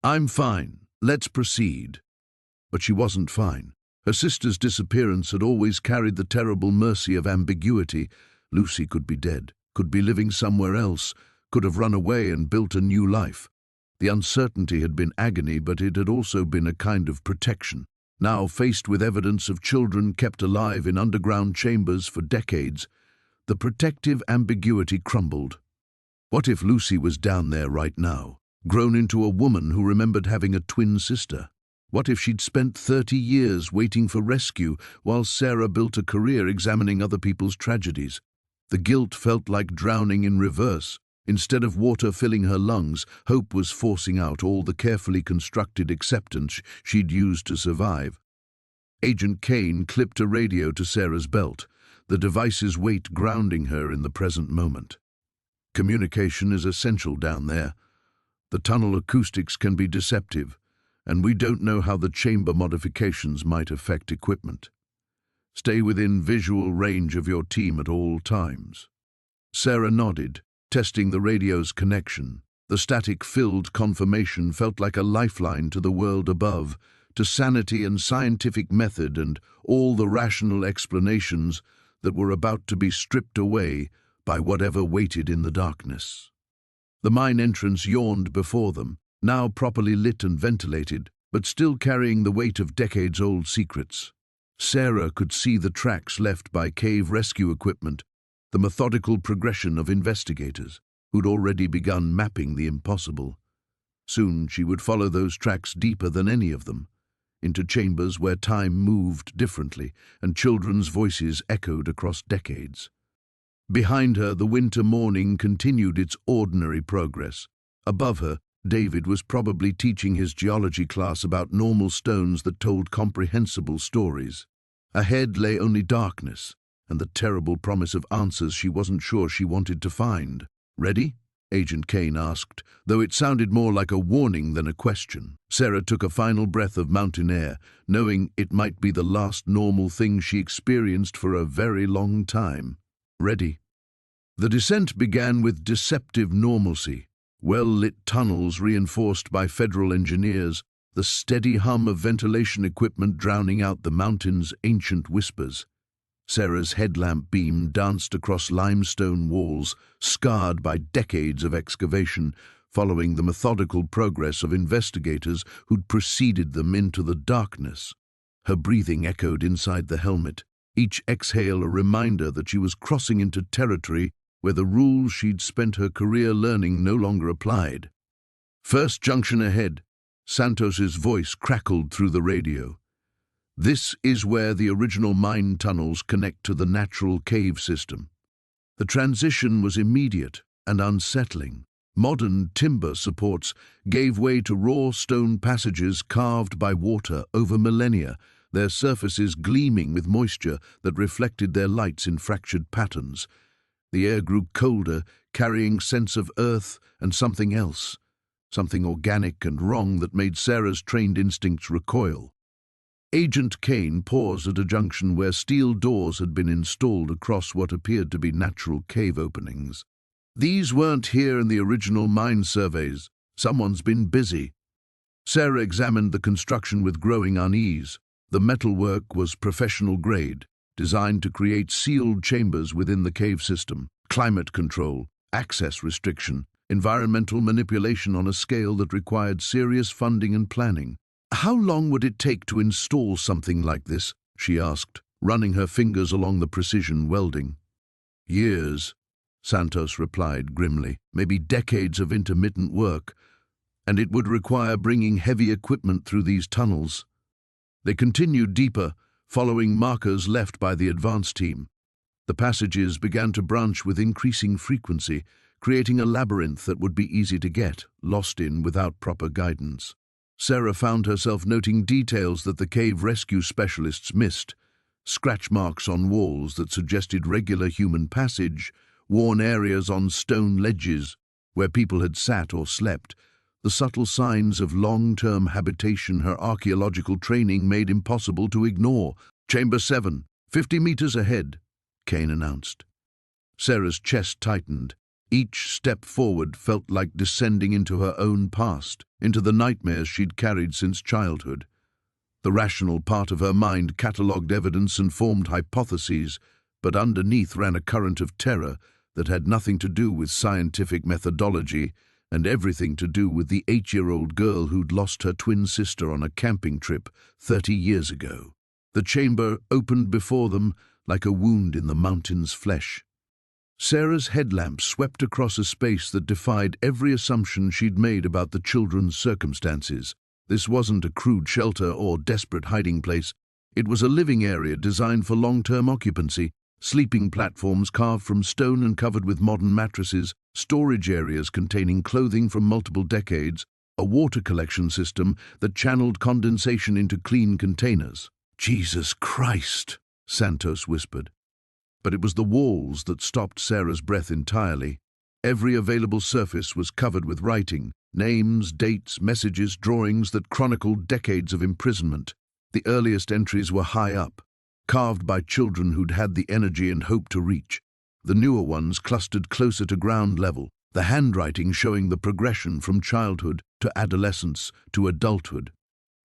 "I'm fine. Let's proceed." But she wasn't fine. Her sister's disappearance had always carried the terrible mercy of ambiguity. Lucy could be dead, could be living somewhere else, could have run away and built a new life. The uncertainty had been agony, but it had also been a kind of protection. Now, faced with evidence of children kept alive in underground chambers for decades, the protective ambiguity crumbled. What if Lucy was down there right now, grown into a woman who remembered having a twin sister? What if she'd spent 30 years waiting for rescue while Sarah built a career examining other people's tragedies? The guilt felt like drowning in reverse. Instead of water filling her lungs, hope was forcing out all the carefully constructed acceptance she'd used to survive. Agent Kane clipped a radio to Sarah's belt, the device's weight grounding her in the present moment. "Communication is essential down there. The tunnel acoustics can be deceptive, and we don't know how the chamber modifications might affect equipment. Stay within visual range of your team at all times." Sarah nodded, testing the radio's connection. The static-filled confirmation felt like a lifeline to the world above, to sanity and scientific method and all the rational explanations that were about to be stripped away by whatever waited in the darkness. The mine entrance yawned before them, now properly lit and ventilated, but still carrying the weight of decades-old secrets. Sarah could see the tracks left by cave rescue equipment, the methodical progression of investigators who'd already begun mapping the impossible. Soon she would follow those tracks deeper than any of them, into chambers where time moved differently and children's voices echoed across decades. Behind her, the winter morning continued its ordinary progress. Above her, David was probably teaching his geology class about normal stones that told comprehensible stories. Ahead lay only darkness, and the terrible promise of answers she wasn't sure she wanted to find. "Ready?" Agent Kane asked, though it sounded more like a warning than a question. Sarah took a final breath of mountain air, knowing it might be the last normal thing she experienced for a very long time. "Ready." The descent began with deceptive normalcy. Well-lit tunnels reinforced by federal engineers, the steady hum of ventilation equipment drowning out the mountain's ancient whispers. Sarah's headlamp beam danced across limestone walls, scarred by decades of excavation, following the methodical progress of investigators who'd preceded them into the darkness. Her breathing echoed inside the helmet, each exhale a reminder that she was crossing into territory where the rules she'd spent her career learning no longer applied. "First junction ahead," Santos's voice crackled through the radio. "This is where the original mine tunnels connect to the natural cave system." The transition was immediate and unsettling. Modern timber supports gave way to raw stone passages carved by water over millennia, their surfaces gleaming with moisture that reflected their lights in fractured patterns. The air grew colder, carrying scents of earth and something else, something organic and wrong that made Sarah's trained instincts recoil. Agent Kane paused at a junction where steel doors had been installed across what appeared to be natural cave openings. These weren't here in the original mine surveys. Someone's been busy. Sarah examined the construction with growing unease. The metalwork was professional grade, designed to create sealed chambers within the cave system. Climate control, access restriction, environmental manipulation on a scale that required serious funding and planning. "How long would it take to install something like this?" she asked, running her fingers along the precision welding. "Years," Santos replied grimly. "Maybe decades of intermittent work, and it would require bringing heavy equipment through these tunnels." They continued deeper, following markers left by the advance team. The passages began to branch with increasing frequency, creating a labyrinth that would be easy to get lost in without proper guidance. Sarah found herself noting details that the cave rescue specialists missed: scratch marks on walls that suggested regular human passage, worn areas on stone ledges where people had sat or slept, the subtle signs of long-term habitation her archaeological training made impossible to ignore. "Chamber 7, 50 meters ahead," Kane announced. Sarah's chest tightened. Each step forward felt like descending into her own past, into the nightmares she'd carried since childhood. The rational part of her mind catalogued evidence and formed hypotheses, but underneath ran a current of terror that had nothing to do with scientific methodology and everything to do with the 8-year-old girl who'd lost her twin sister on a camping trip 30 years ago. The chamber opened before them like a wound in the mountain's flesh. Sarah's headlamp swept across a space that defied every assumption she'd made about the children's circumstances. This wasn't a crude shelter or desperate hiding place. It was a living area designed for long-term occupancy: sleeping platforms carved from stone and covered with modern mattresses, storage areas containing clothing from multiple decades, a water collection system that channeled condensation into clean containers. "Jesus Christ," Santos whispered. But it was the walls that stopped Sarah's breath entirely. Every available surface was covered with writing: names, dates, messages, drawings that chronicled decades of imprisonment. The earliest entries were high up, carved by children who'd had the energy and hope to reach. The newer ones clustered closer to ground level, the handwriting showing the progression from childhood to adolescence to adulthood.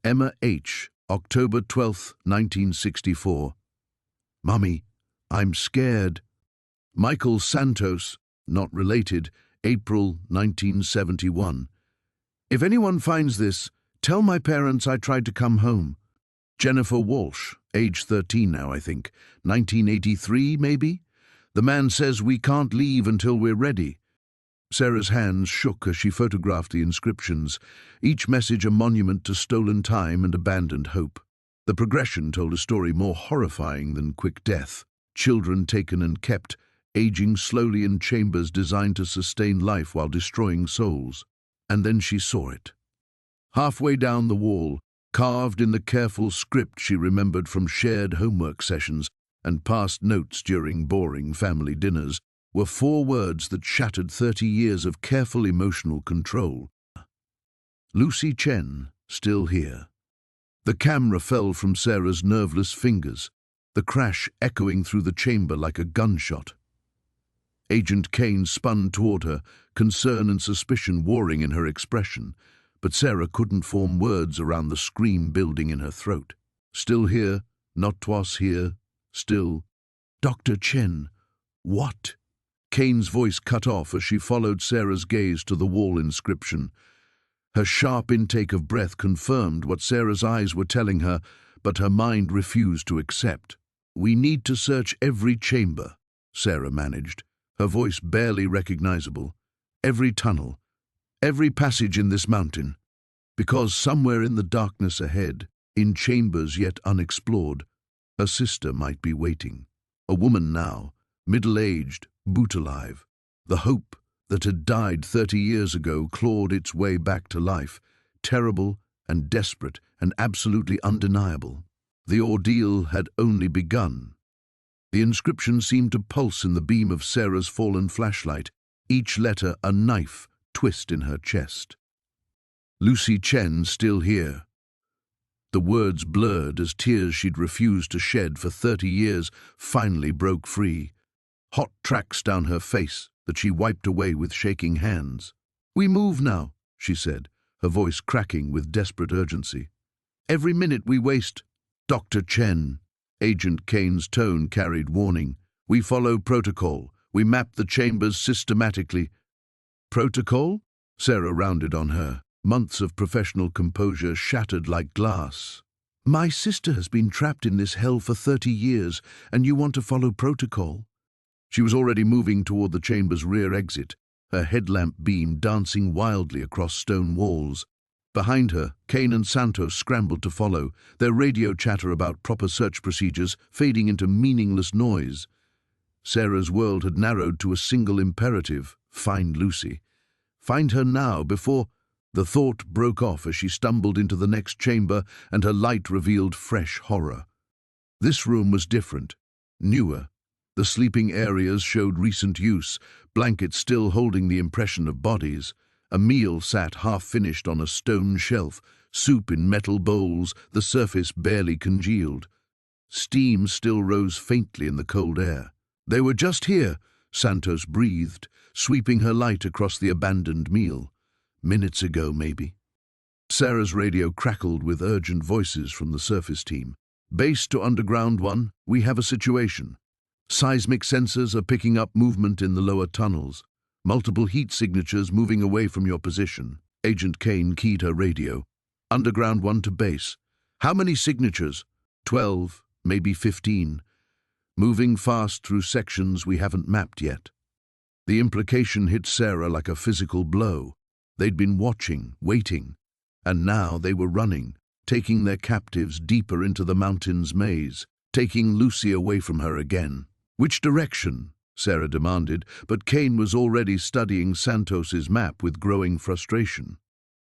Emma H., October 12, 1964. "Mummy, I'm scared." Michael Santos, not related, April 1971. "If anyone finds this, tell my parents I tried to come home." Jennifer Walsh, age 13 now, I think, 1983 maybe? "The man says we can't leave until we're ready." Sarah's hands shook as she photographed the inscriptions, each message a monument to stolen time and abandoned hope. The progression told a story more horrifying than quick death. Children taken and kept, aging slowly in chambers designed to sustain life while destroying souls. And then she saw it. Halfway down the wall, carved in the careful script she remembered from shared homework sessions and past notes during boring family dinners, were 4 words that shattered 30 years of careful emotional control. "Lucy Chen, still here." The camera fell from Sarah's nerveless fingers, the crash echoing through the chamber like a gunshot. Agent Kane spun toward her, concern and suspicion warring in her expression, but Sarah couldn't form words around the scream building in her throat. "Still here, not twas here, still." "Dr. Chen, what?" Kane's voice cut off as she followed Sarah's gaze to the wall inscription. Her sharp intake of breath confirmed what Sarah's eyes were telling her, but her mind refused to accept. "We need to search every chamber," Sarah managed, her voice barely recognizable. "Every tunnel, every passage in this mountain. Because somewhere in the darkness ahead, in chambers yet unexplored, her sister might be waiting. A woman now, middle-aged, boot-alive. The hope that had died 30 years ago clawed its way back to life, terrible and desperate and absolutely undeniable. The ordeal had only begun. The inscription seemed to pulse in the beam of Sarah's fallen flashlight, each letter a knife twist in her chest. "Lucy Chen, still here." The words blurred as tears she'd refused to shed for 30 years finally broke free. Hot tracks down her face that she wiped away with shaking hands. "We move now," she said, her voice cracking with desperate urgency. "Every minute we waste—" "Dr. Chen," Agent Kane's tone carried warning. "We follow protocol. We map the chambers systematically." "Protocol?" Sarah rounded on her, months of professional composure shattered like glass. "My sister has been trapped in this hell for 30 years, and you want to follow protocol?" She was already moving toward the chamber's rear exit, her headlamp beam dancing wildly across stone walls. Behind her, Kane and Santos scrambled to follow, their radio chatter about proper search procedures fading into meaningless noise. Sarah's world had narrowed to a single imperative: find Lucy. Find her now, before— The thought broke off as she stumbled into the next chamber, and her light revealed fresh horror. This room was different, newer. The sleeping areas showed recent use, blankets still holding the impression of bodies. A meal sat half-finished on a stone shelf, soup in metal bowls, the surface barely congealed. Steam still rose faintly in the cold air. "They were just here," Santos breathed, sweeping her light across the abandoned meal. "Minutes ago, maybe." Sarah's radio crackled with urgent voices from the surface team. "Base to Underground 1, we have a situation. Seismic sensors are picking up movement in the lower tunnels. Multiple heat signatures moving away from your position." Agent Kane keyed her radio. "Underground 1 to base. How many signatures?" 12, maybe 15. Moving fast through sections we haven't mapped yet." The implication hit Sarah like a physical blow. They'd been watching, waiting, and now they were running, taking their captives deeper into the mountain's maze, taking Lucy away from her again. "Which direction?" Sarah demanded, but Kane was already studying Santos's map with growing frustration.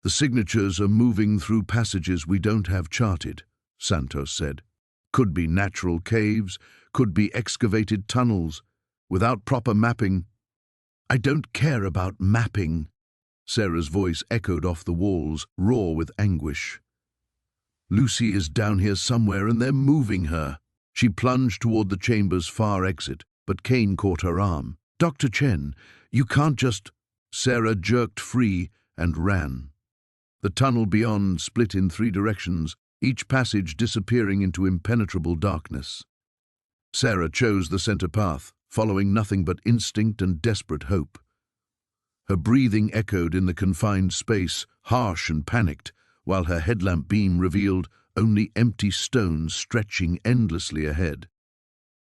"The signatures are moving through passages we don't have charted," Santos said. "Could be natural caves, could be excavated tunnels. Without proper mapping—" "I don't care about mapping." Sarah's voice echoed off the walls, raw with anguish. "Lucy is down here somewhere and they're moving her." She plunged toward the chamber's far exit, but Kane caught her arm. "Dr. Chen, you can't just—" Sarah jerked free and ran. The tunnel beyond split in 3 directions, each passage disappearing into impenetrable darkness. Sarah chose the center path, following nothing but instinct and desperate hope. Her breathing echoed in the confined space, harsh and panicked, while her headlamp beam revealed only empty stones stretching endlessly ahead.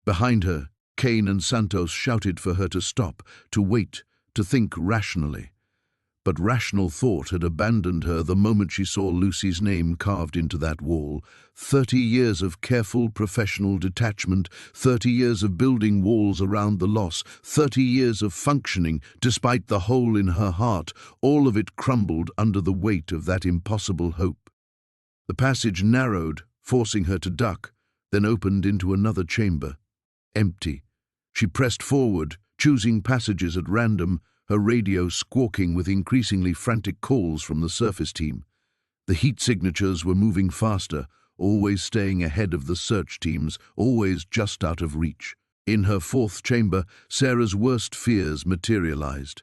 Behind her, Kane and Santos shouted for her to stop, to wait, to think rationally. But rational thought had abandoned her the moment she saw Lucy's name carved into that wall. 30 years of careful professional detachment, 30 years of building walls around the loss, 30 years of functioning despite the hole in her heart, all of it crumbled under the weight of that impossible hope. The passage narrowed, forcing her to duck, then opened into another chamber. Empty. She pressed forward, choosing passages at random, her radio squawking with increasingly frantic calls from the surface team. The heat signatures were moving faster, always staying ahead of the search teams, always just out of reach. In her 4th chamber, Sarah's worst fears materialized.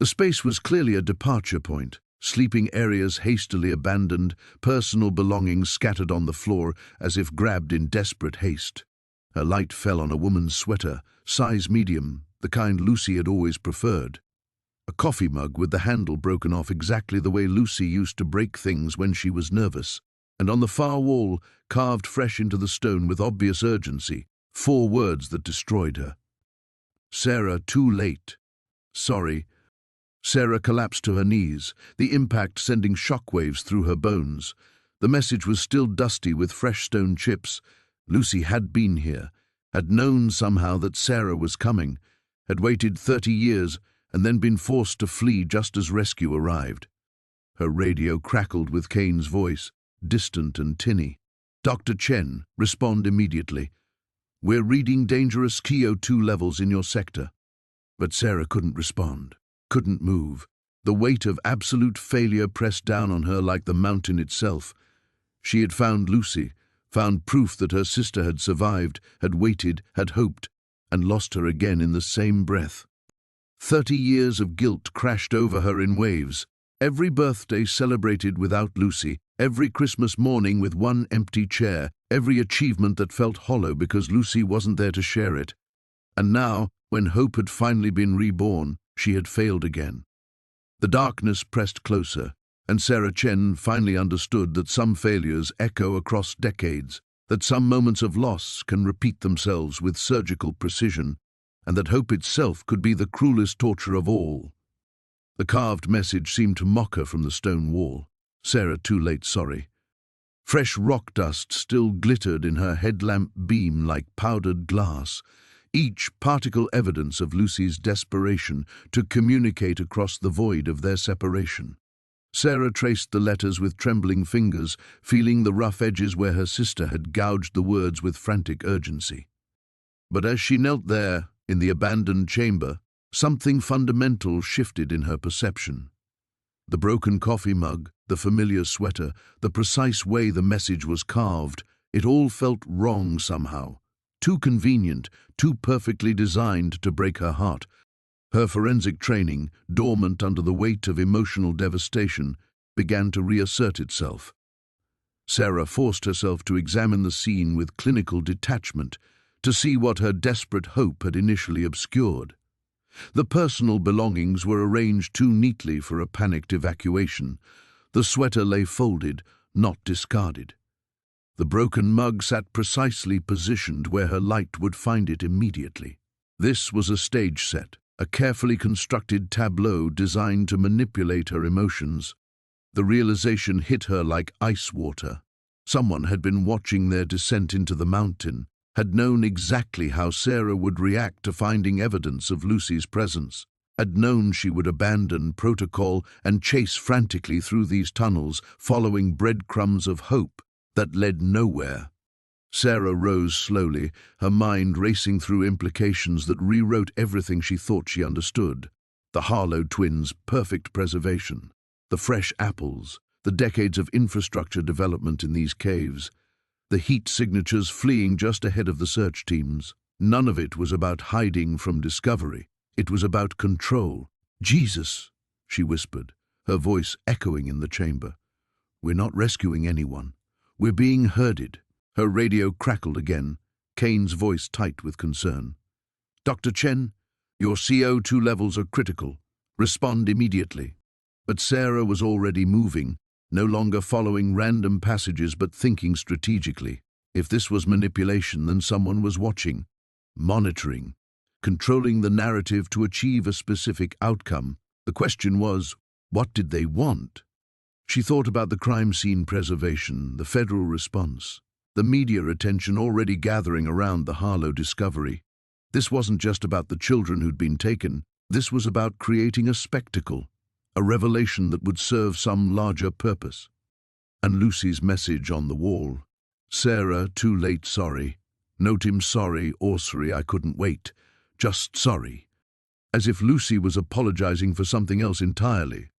The space was clearly a departure point, sleeping areas hastily abandoned, personal belongings scattered on the floor as if grabbed in desperate haste. Her light fell on a woman's sweater, size medium, the kind Lucy had always preferred. A coffee mug with the handle broken off exactly the way Lucy used to break things when she was nervous. And on the far wall, carved fresh into the stone with obvious urgency, 4 words that destroyed her. "Sarah, too late. Sorry." Sarah collapsed to her knees, the impact sending shockwaves through her bones. The message was still dusty with fresh stone chips. Lucy had been here, had known somehow that Sarah was coming, had waited 30 years and then been forced to flee just as rescue arrived. Her radio crackled with Kane's voice, distant and tinny. "Dr. Chen, respond immediately. We're reading dangerous KO2 levels in your sector." But Sarah couldn't respond, couldn't move. The weight of absolute failure pressed down on her like the mountain itself. She had found Lucy, found proof that her sister had survived, had waited, had hoped, and lost her again in the same breath. 30 years of guilt crashed over her in waves. Every birthday celebrated without Lucy, every Christmas morning with one empty chair, every achievement that felt hollow because Lucy wasn't there to share it. And now, when hope had finally been reborn, she had failed again. The darkness pressed closer, and Sarah Chen finally understood that some failures echo across decades, that some moments of loss can repeat themselves with surgical precision, and that hope itself could be the cruelest torture of all. The carved message seemed to mock her from the stone wall. Sarah, too late, sorry. Fresh rock dust still glittered in her headlamp beam like powdered glass, each particle evidence of Lucy's desperation to communicate across the void of their separation. Sarah traced the letters with trembling fingers, feeling the rough edges where her sister had gouged the words with frantic urgency. But as she knelt there, in the abandoned chamber, something fundamental shifted in her perception. The broken coffee mug, the familiar sweater, the precise way the message was carved, it all felt wrong somehow. Too convenient, too perfectly designed to break her heart. Her forensic training, dormant under the weight of emotional devastation, began to reassert itself. Sarah forced herself to examine the scene with clinical detachment, to see what her desperate hope had initially obscured. The personal belongings were arranged too neatly for a panicked evacuation. The sweater lay folded, not discarded. The broken mug sat precisely positioned where her light would find it immediately. This was a stage set, a carefully constructed tableau designed to manipulate her emotions. The realization hit her like ice water. Someone had been watching their descent into the mountain, had known exactly how Sarah would react to finding evidence of Lucy's presence, had known she would abandon protocol and chase frantically through these tunnels, following breadcrumbs of hope that led nowhere. Sarah rose slowly, her mind racing through implications that rewrote everything she thought she understood. The Harlow twins' perfect preservation, the fresh apples, the decades of infrastructure development in these caves, the heat signatures fleeing just ahead of the search teams. None of it was about hiding from discovery. It was about control. "Jesus," she whispered, her voice echoing in the chamber. "We're not rescuing anyone. We're being herded." Her radio crackled again, Kane's voice tight with concern. "Dr. Chen, your CO2 levels are critical. Respond immediately." But Sarah was already moving, no longer following random passages but thinking strategically. If this was manipulation, then someone was watching, monitoring, controlling the narrative to achieve a specific outcome. The question was, what did they want? She thought about the crime scene preservation, the federal response, the media attention already gathering around the Harlow discovery. This wasn't just about the children who'd been taken. This was about creating a spectacle, a revelation that would serve some larger purpose. And Lucy's message on the wall. "Sarah, too late, sorry. Note him sorry, sorry, I couldn't wait. Just sorry." As if Lucy was apologizing for something else entirely.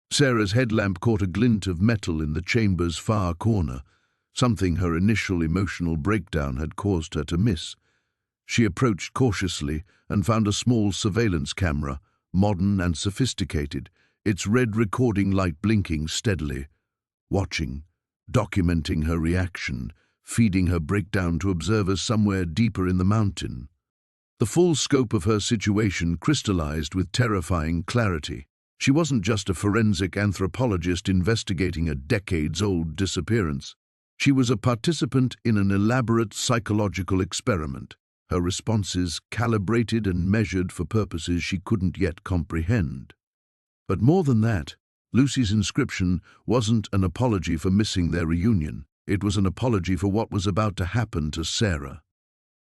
Sarah's headlamp caught a glint of metal in the chamber's far corner, something her initial emotional breakdown had caused her to miss. She approached cautiously and found a small surveillance camera, modern and sophisticated, its red recording light blinking steadily, watching, documenting her reaction, feeding her breakdown to observers somewhere deeper in the mountain. The full scope of her situation crystallized with terrifying clarity. She wasn't just a forensic anthropologist investigating a decades-old disappearance. She was a participant in an elaborate psychological experiment, her responses calibrated and measured for purposes she couldn't yet comprehend. But more than that, Lucy's inscription wasn't an apology for missing their reunion. It was an apology for what was about to happen to Sarah.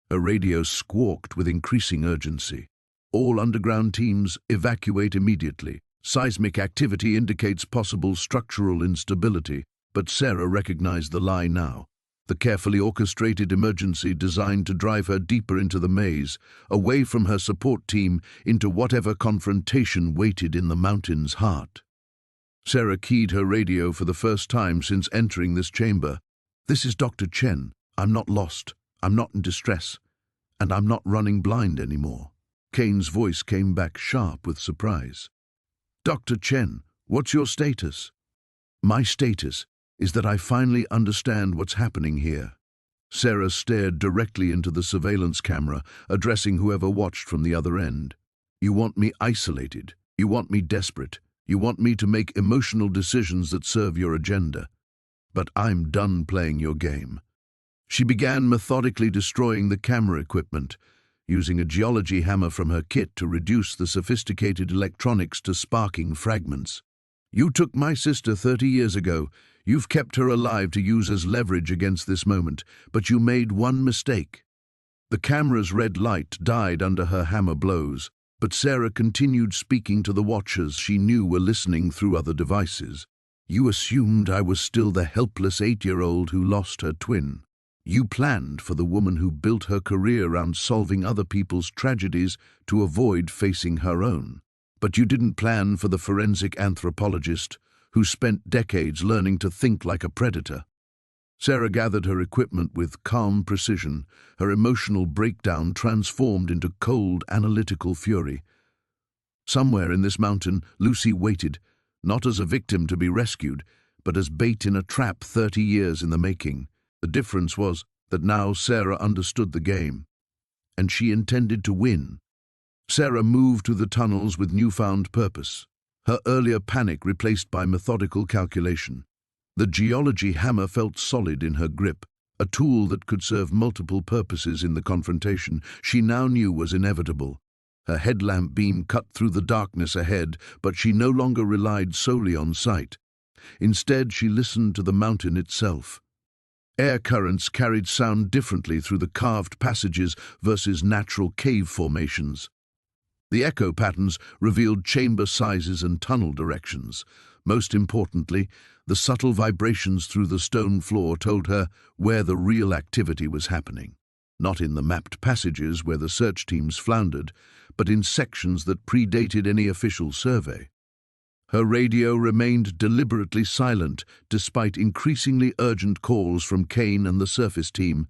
Her radio squawked with increasing urgency. "All underground teams, evacuate immediately. Seismic activity indicates possible structural instability." But Sarah recognized the lie now. The carefully orchestrated emergency designed to drive her deeper into the maze, away from her support team, into whatever confrontation waited in the mountain's heart. Sarah keyed her radio for the first time since entering this chamber. "This is Dr. Chen. I'm not lost. I'm not in distress. And I'm not running blind anymore." Kane's voice came back sharp with surprise. "Dr. Chen, what's your status?" "My status is that I finally understand what's happening here." Sarah stared directly into the surveillance camera, addressing whoever watched from the other end. "You want me isolated. You want me desperate. You want me to make emotional decisions that serve your agenda. But I'm done playing your game." She began methodically destroying the camera equipment, using a geology hammer from her kit to reduce the sophisticated electronics to sparking fragments. "You took my sister 30 years ago. You've kept her alive to use as leverage against this moment, but you made one mistake." The camera's red light died under her hammer blows, but Sarah continued speaking to the watchers she knew were listening through other devices. "You assumed I was still the helpless 8-year-old who lost her twin. You planned for the woman who built her career around solving other people's tragedies to avoid facing her own. But you didn't plan for the forensic anthropologist who spent decades learning to think like a predator." Sarah gathered her equipment with calm precision, her emotional breakdown transformed into cold, analytical fury. Somewhere in this mountain, Lucy waited, not as a victim to be rescued, but as bait in a trap 30 years in the making. The difference was that now Sarah understood the game, and she intended to win. Sarah moved through the tunnels with newfound purpose, her earlier panic replaced by methodical calculation. The geology hammer felt solid in her grip, a tool that could serve multiple purposes in the confrontation she now knew was inevitable. Her headlamp beam cut through the darkness ahead, but she no longer relied solely on sight. Instead, she listened to the mountain itself. Air currents carried sound differently through the carved passages versus natural cave formations. The echo patterns revealed chamber sizes and tunnel directions. Most importantly, the subtle vibrations through the stone floor told her where the real activity was happening. Not in the mapped passages where the search teams floundered, but in sections that predated any official survey. Her radio remained deliberately silent despite increasingly urgent calls from Kane and the surface team.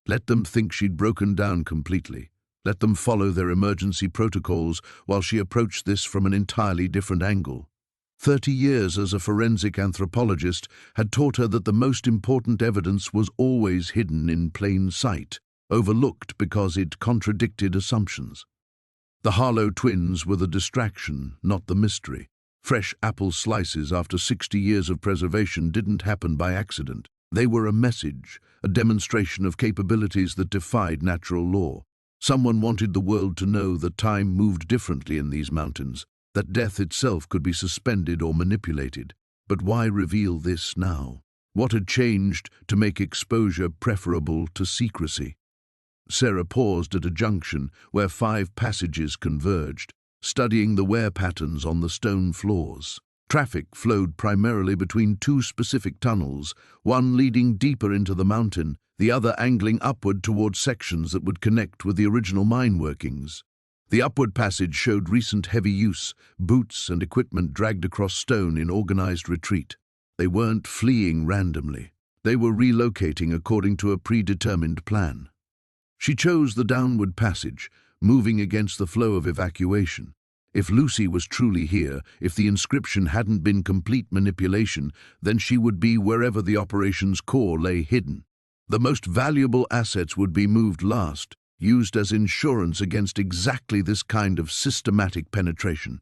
Let them think she'd broken down completely. Let them follow their emergency protocols while she approached this from an entirely different angle. 30 years as a forensic anthropologist had taught her that the most important evidence was always hidden in plain sight, overlooked because it contradicted assumptions. The Harlow twins were the distraction, not the mystery. Fresh apple slices after 60 years of preservation didn't happen by accident. They were a message, a demonstration of capabilities that defied natural law. Someone wanted the world to know that time moved differently in these mountains, that death itself could be suspended or manipulated. But why reveal this now? What had changed to make exposure preferable to secrecy? Sarah paused at a junction where 5 passages converged, studying the wear patterns on the stone floors. Traffic flowed primarily between 2 specific tunnels, one leading deeper into the mountain, the other angling upward toward sections that would connect with the original mine workings. The upward passage showed recent heavy use, boots and equipment dragged across stone in organized retreat. They weren't fleeing randomly. They were relocating according to a predetermined plan. She chose the downward passage, moving against the flow of evacuation. If Lucy was truly here, if the inscription hadn't been complete manipulation, then she would be wherever the operation's core lay hidden. The most valuable assets would be moved last, used as insurance against exactly this kind of systematic penetration.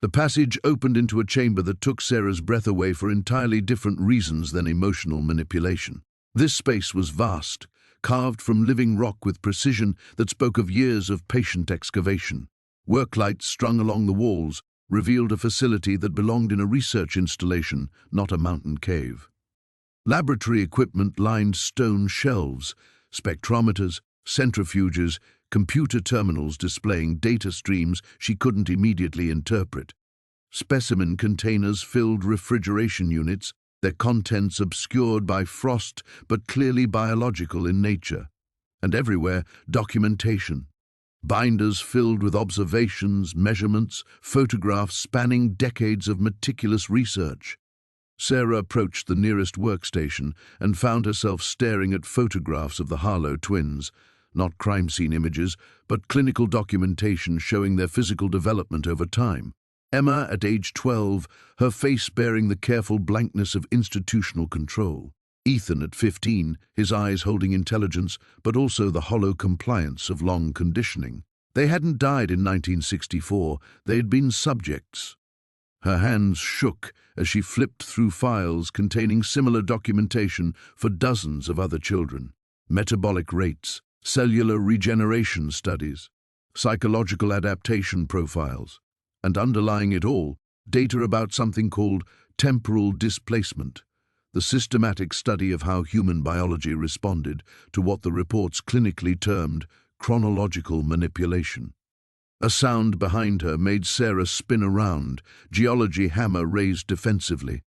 The passage opened into a chamber that took Sarah's breath away for entirely different reasons than emotional manipulation. This space was vast, carved from living rock with precision that spoke of years of patient excavation. Work lights strung along the walls revealed a facility that belonged in a research installation, not a mountain cave. Laboratory equipment lined stone shelves, spectrometers, centrifuges, computer terminals displaying data streams she couldn't immediately interpret. Specimen containers filled refrigeration units, their contents obscured by frost but clearly biological in nature. And everywhere, documentation. binders filled with observations, measurements, photographs spanning decades of meticulous research. Sarah approached the nearest workstation and found herself staring at photographs of the Harlow twins, not crime scene images, but clinical documentation showing their physical development over time. Emma, at age 12, her face bearing the careful blankness of institutional control. Ethan, at 15, his eyes holding intelligence, but also the hollow compliance of long conditioning. They hadn't died in 1964, they had been subjects. Her hands shook as she flipped through files containing similar documentation for dozens of other children. Metabolic rates, cellular regeneration studies, psychological adaptation profiles, and underlying it all, data about something called temporal displacement, the systematic study of how human biology responded to what the reports clinically termed chronological manipulation. A sound behind her made Sarah spin around, geology hammer raised defensively.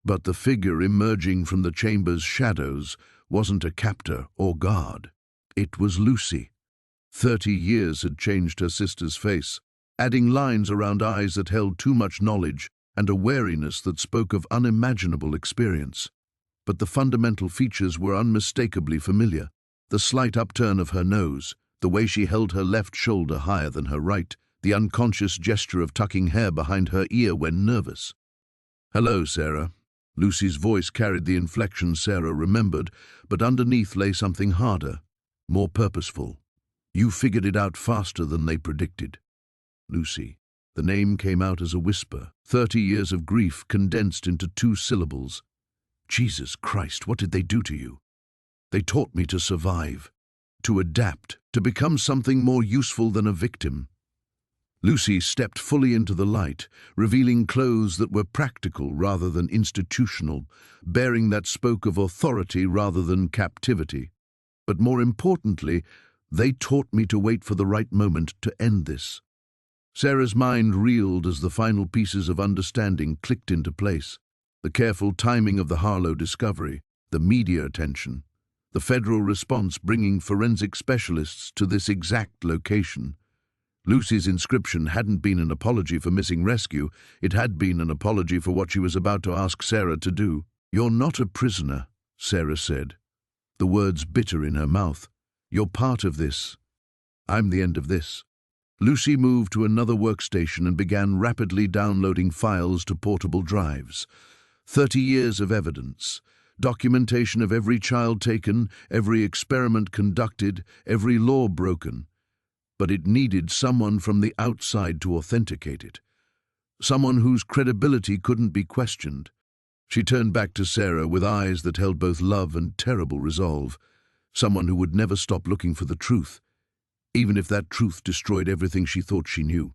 But the figure emerging from the chamber's shadows wasn't a captor or guard. It was Lucy. 30 years had changed her sister's face, adding lines around eyes that held too much knowledge and a wariness that spoke of unimaginable experience. But the fundamental features were unmistakably familiar. The slight upturn of her nose, the way she held her left shoulder higher than her right, the unconscious gesture of tucking hair behind her ear when nervous. "Hello, Sarah." Lucy's voice carried the inflection Sarah remembered, but underneath lay something harder, more purposeful. "You figured it out faster than they predicted." Lucy. The name came out as a whisper, 30 years of grief condensed into 2 syllables. "Jesus Christ, what did they do to you?" "They taught me to survive, to adapt, to become something more useful than a victim." Lucy stepped fully into the light, revealing clothes that were practical rather than institutional, bearing that spoke of authority rather than captivity. But more importantly, they taught me to wait for the right moment to end this. Sarah's mind reeled as the final pieces of understanding clicked into place. The careful timing of the Harlow discovery, the media attention, the federal response bringing forensic specialists to this exact location. Lucy's inscription hadn't been an apology for missing rescue, it had been an apology for what she was about to ask Sarah to do. "You're not a prisoner," Sarah said, the words bitter in her mouth. "You're part of this. I'm the end of this." Lucy moved to another workstation and began rapidly downloading files to portable drives. 30 years of evidence, documentation of every child taken, every experiment conducted, every law broken. But it needed someone from the outside to authenticate it. Someone whose credibility couldn't be questioned. She turned back to Sarah with eyes that held both love and terrible resolve. Someone who would never stop looking for the truth, even if that truth destroyed everything she thought she knew.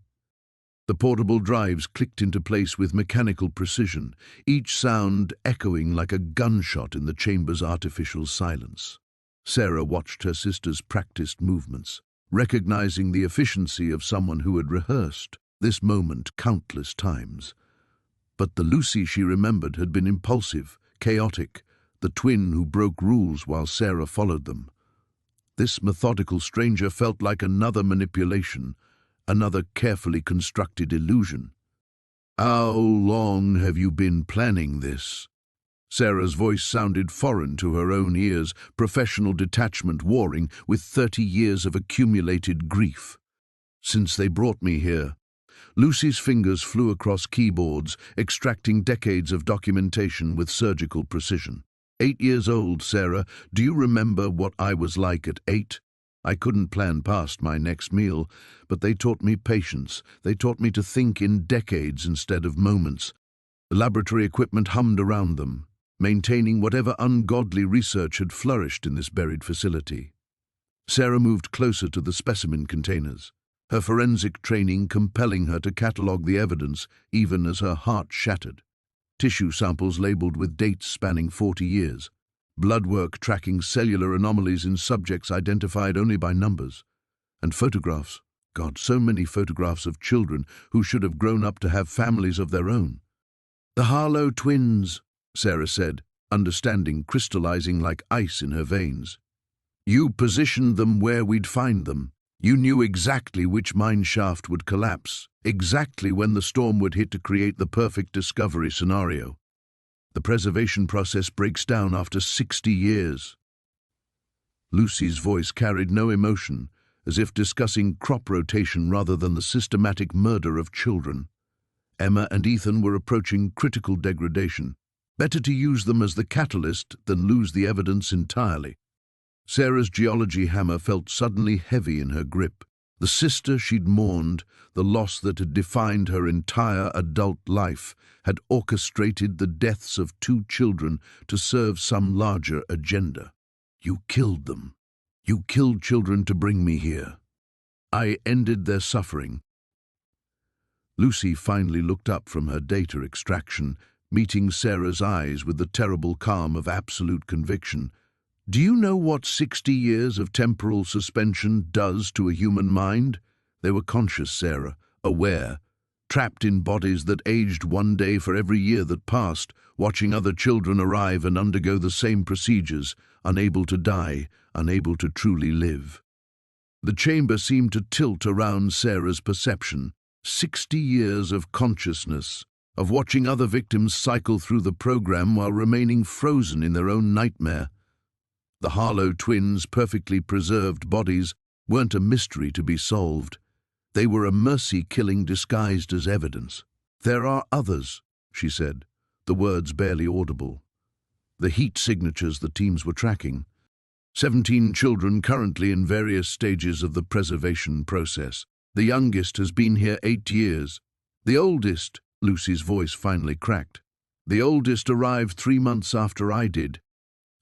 The portable drives clicked into place with mechanical precision, each sound echoing like a gunshot in the chamber's artificial silence. Sarah watched her sister's practiced movements, recognizing the efficiency of someone who had rehearsed this moment countless times. But the Lucy she remembered had been impulsive, chaotic, the twin who broke rules while Sarah followed them. This methodical stranger felt like another manipulation, another carefully constructed illusion. "How long have you been planning this?" Sarah's voice sounded foreign to her own ears, professional detachment warring with 30 years of accumulated grief. "Since they brought me here." Lucy's fingers flew across keyboards, extracting decades of documentation with surgical precision. 8 years old, Sarah. Do you remember what I was like at 8? I couldn't plan past my next meal, but they taught me patience. They taught me to think in decades instead of moments. The laboratory equipment hummed around them, maintaining whatever ungodly research had flourished in this buried facility. Sarah moved closer to the specimen containers, her forensic training compelling her to catalogue the evidence even as her heart shattered. Tissue samples labelled with dates spanning 40 years, blood work tracking cellular anomalies in subjects identified only by numbers, and photographs. God, so many photographs of children who should have grown up to have families of their own. "The Harlow twins," Sarah said, understanding crystallizing like ice in her veins. "You positioned them where we'd find them. You knew exactly which mine shaft would collapse, exactly when the storm would hit to create the perfect discovery scenario. The preservation process breaks down after 60 years. Lucy's voice carried no emotion, as if discussing crop rotation rather than the systematic murder of children. Emma and Ethan were approaching critical degradation. Better to use them as the catalyst than lose the evidence entirely. Sarah's geology hammer felt suddenly heavy in her grip. The sister she'd mourned, the loss that had defined her entire adult life, had orchestrated the deaths of 2 children to serve some larger agenda. You killed them. You killed children to bring me here. I ended their suffering. Lucy finally looked up from her data extraction, meeting Sarah's eyes with the terrible calm of absolute conviction. Do you know what 60 years of temporal suspension does to a human mind? They were conscious, Sarah, aware, trapped in bodies that aged 1 day for every year that passed, watching other children arrive and undergo the same procedures, unable to die, unable to truly live. The chamber seemed to tilt around Sarah's perception. 60 years of consciousness, of watching other victims cycle through the program while remaining frozen in their own nightmare. The Harlow twins' perfectly preserved bodies weren't a mystery to be solved. They were a mercy killing disguised as evidence. There are others, she said, the words barely audible. The heat signatures the teams were tracking. 17 children currently in various stages of the preservation process. The youngest has been here 8 years. The oldest, Lucy's voice finally cracked. The oldest arrived 3 months after I did.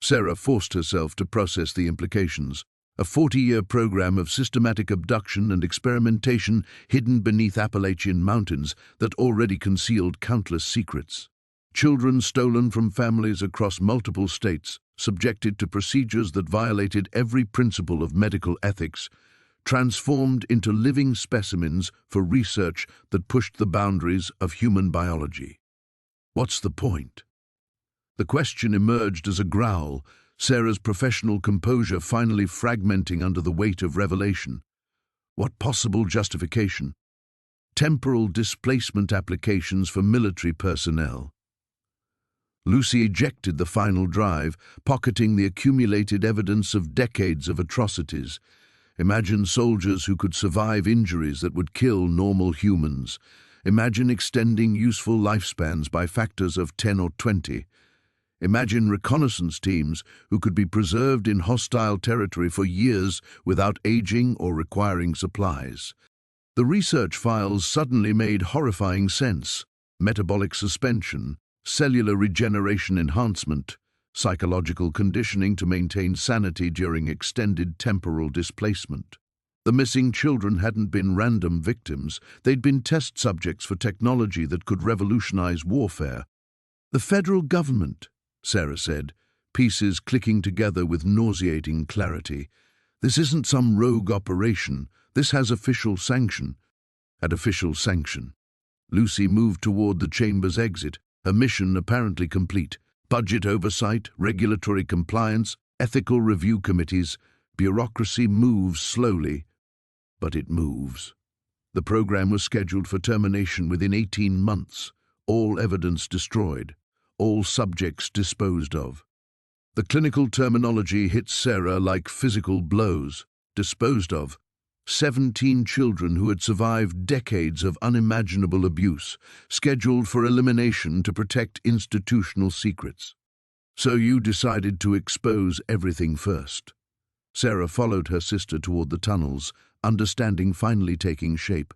Sarah forced herself to process the implications. A 40-year program of systematic abduction and experimentation hidden beneath Appalachian mountains that already concealed countless secrets. Children stolen from families across multiple states, subjected to procedures that violated every principle of medical ethics, transformed into living specimens for research that pushed the boundaries of human biology. What's the point? The question emerged as a growl, Sarah's professional composure finally fragmenting under the weight of revelation. What possible justification? Temporal displacement applications for military personnel. Lucy ejected the final drive, pocketing the accumulated evidence of decades of atrocities. Imagine soldiers who could survive injuries that would kill normal humans. Imagine extending useful lifespans by factors of 10 or 20. Imagine reconnaissance teams who could be preserved in hostile territory for years without aging or requiring supplies. The research files suddenly made horrifying sense. Metabolic suspension, cellular regeneration enhancement, psychological conditioning to maintain sanity during extended temporal displacement. The missing children hadn't been random victims, they'd been test subjects for technology that could revolutionize warfare. The federal government, Sarah said, pieces clicking together with nauseating clarity. This isn't some rogue operation, this has official sanction. At official sanction. Lucy moved toward the chamber's exit, her mission apparently complete. Budget oversight, regulatory compliance, ethical review committees. Bureaucracy moves slowly, but it moves. The program was scheduled for termination within 18 months, all evidence destroyed, all subjects disposed of. The clinical terminology hit Sarah like physical blows. Disposed of. 17 children who had survived decades of unimaginable abuse, scheduled for elimination to protect institutional secrets. So you decided to expose everything first. Sarah followed her sister toward the tunnels, understanding finally taking shape.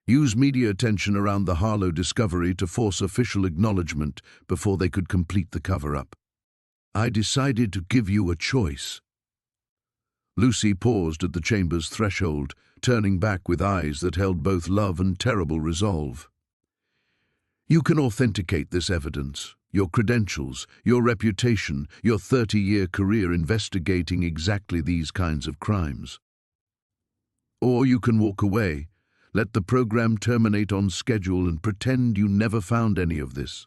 Use media attention around the Harlow discovery to force official acknowledgement before they could complete the cover-up. I decided to give you a choice. Lucy paused at the chamber's threshold, turning back with eyes that held both love and terrible resolve. You can authenticate this evidence, your credentials, your reputation, your 30-year career investigating exactly these kinds of crimes. Or you can walk away, let the program terminate on schedule and pretend you never found any of this.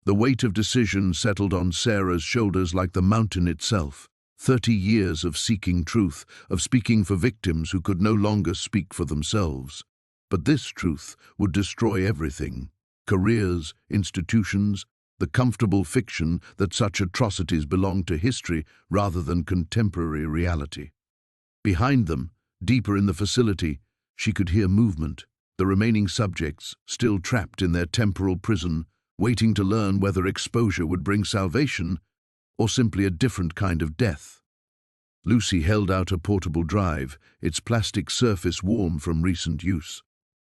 The weight of decision settled on Sarah's shoulders like the mountain itself. 30 years of seeking truth, of speaking for victims who could no longer speak for themselves. But this truth would destroy everything: careers, institutions, the comfortable fiction that such atrocities belong to history rather than contemporary reality. Behind them, deeper in the facility, she could hear movement, the remaining subjects, still trapped in their temporal prison, waiting to learn whether exposure would bring salvation or simply a different kind of death. Lucy held out a portable drive, its plastic surface warm from recent use.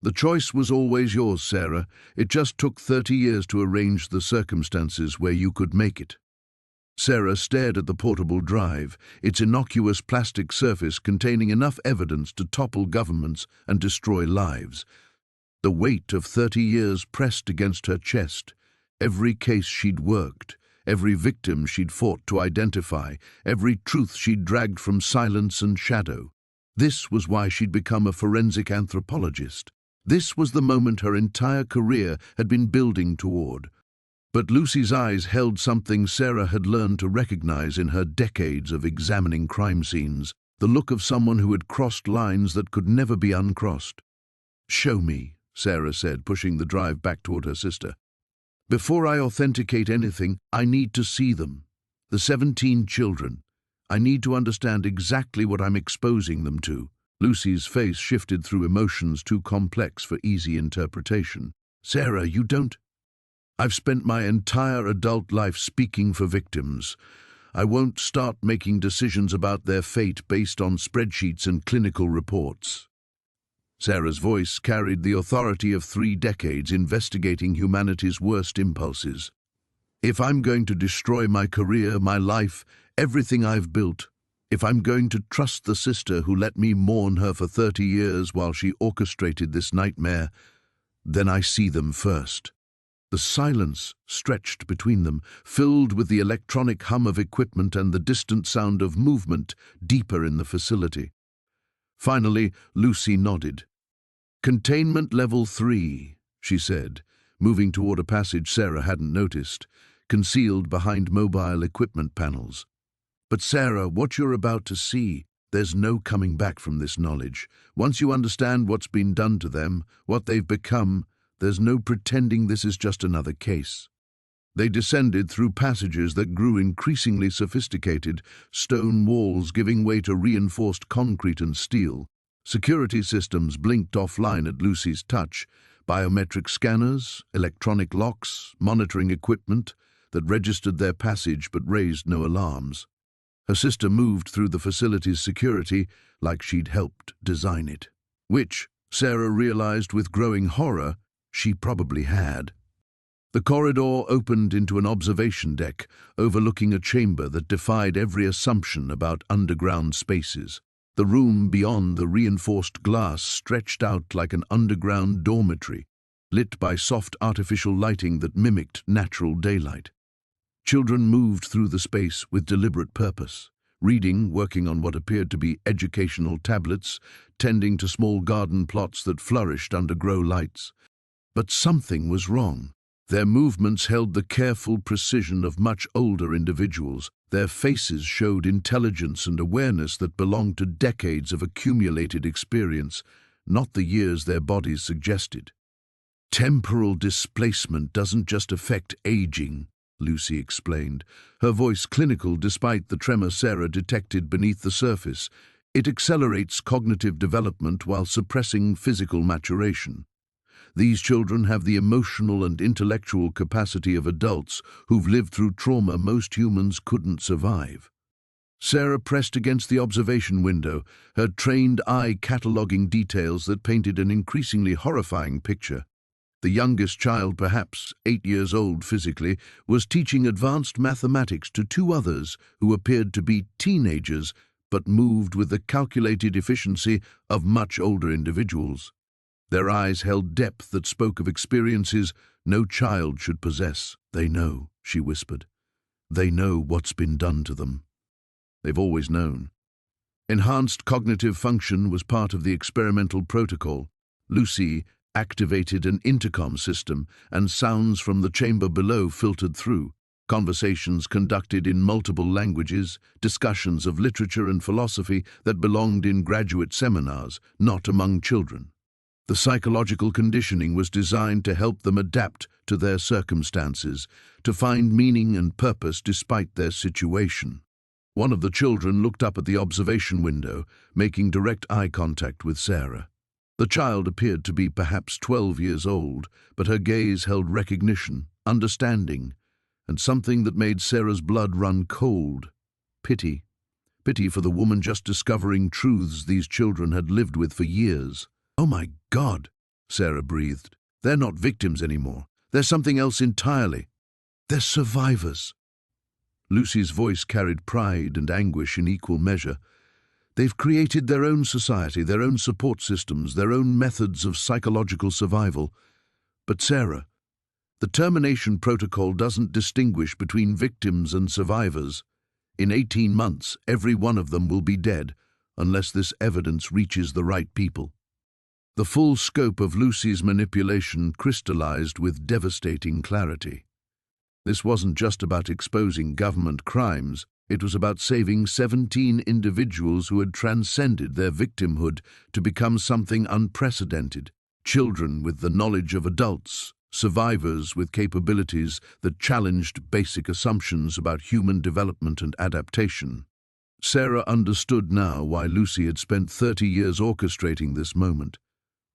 "The choice was always yours, Sarah. It just took 30 years to arrange the circumstances where you could make it." Sarah stared at the portable drive, its innocuous plastic surface containing enough evidence to topple governments and destroy lives. The weight of 30 years pressed against her chest. Every case she'd worked, every victim she'd fought to identify, every truth she'd dragged from silence and shadow. This was why she'd become a forensic anthropologist. This was the moment her entire career had been building toward. But Lucy's eyes held something Sarah had learned to recognize in her decades of examining crime scenes, the look of someone who had crossed lines that could never be uncrossed. "Show me," Sarah said, pushing the drive back toward her sister. "Before I authenticate anything, I need to see them. The 17 children. I need to understand exactly what I'm exposing them to." Lucy's face shifted through emotions too complex for easy interpretation. "Sarah, you don't..." "I've spent my entire adult life speaking for victims. I won't start making decisions about their fate based on spreadsheets and clinical reports." Sarah's voice carried the authority of 3 decades investigating humanity's worst impulses. "If I'm going to destroy my career, my life, everything I've built, if I'm going to trust the sister who let me mourn her for 30 years while she orchestrated this nightmare, then I see them first." The silence stretched between them, filled with the electronic hum of equipment and the distant sound of movement deeper in the facility. Finally, Lucy nodded. "Containment level 3, she said, moving toward a passage Sarah hadn't noticed, concealed behind mobile equipment panels. "But Sarah, what you're about to see, there's no coming back from this knowledge. Once you understand what's been done to them, what they've become, there's no pretending this is just another case." They descended through passages that grew increasingly sophisticated, stone walls giving way to reinforced concrete and steel. Security systems blinked offline at Lucy's touch, biometric scanners, electronic locks, monitoring equipment that registered their passage but raised no alarms. Her sister moved through the facility's security like she'd helped design it, which, Sarah realized with growing horror, she probably had. The corridor opened into an observation deck overlooking a chamber that defied every assumption about underground spaces. The room beyond the reinforced glass stretched out like an underground dormitory, lit by soft artificial lighting that mimicked natural daylight. Children moved through the space with deliberate purpose, reading, working on what appeared to be educational tablets, tending to small garden plots that flourished under grow lights. But something was wrong. Their movements held the careful precision of much older individuals. Their faces showed intelligence and awareness that belonged to decades of accumulated experience, not the years their bodies suggested. "Temporal displacement doesn't just affect aging," Lucy explained, her voice clinical despite the tremor Sarah detected beneath the surface. "It accelerates cognitive development while suppressing physical maturation. These children have the emotional and intellectual capacity of adults who've lived through trauma most humans couldn't survive." Sarah pressed against the observation window, her trained eye cataloging details that painted an increasingly horrifying picture. The youngest child, perhaps 8 years old physically, was teaching advanced mathematics to 2 others who appeared to be teenagers but moved with the calculated efficiency of much older individuals. Their eyes held depth that spoke of experiences no child should possess. "They know," she whispered. "They know what's been done to them. They've always known." Enhanced cognitive function was part of the experimental protocol. Lucy activated an intercom system, and sounds from the chamber below filtered through. conversations conducted in multiple languages, discussions of literature and philosophy that belonged in graduate seminars, not among children. The psychological conditioning was designed to help them adapt to their circumstances, to find meaning and purpose despite their situation. One of the children looked up at the observation window, making direct eye contact with Sarah. The child appeared to be perhaps 12 years old, but her gaze held recognition, understanding, and something that made Sarah's blood run cold. Pity. Pity for the woman just discovering truths these children had lived with for years. "Oh my God," Sarah breathed. "They're not victims anymore. They're something else entirely. They're survivors." Lucy's voice carried pride and anguish in equal measure. They've created their own society, their own support systems, their own methods of psychological survival. But Sarah, the termination protocol doesn't distinguish between victims and survivors. In 18 months, every one of them will be dead, unless this evidence reaches the right people. The full scope of Lucy's manipulation crystallized with devastating clarity. This wasn't just about exposing government crimes, it was about saving 17 individuals who had transcended their victimhood to become something unprecedented, children with the knowledge of adults, survivors with capabilities that challenged basic assumptions about human development and adaptation. Sarah understood now why Lucy had spent 30 years orchestrating this moment,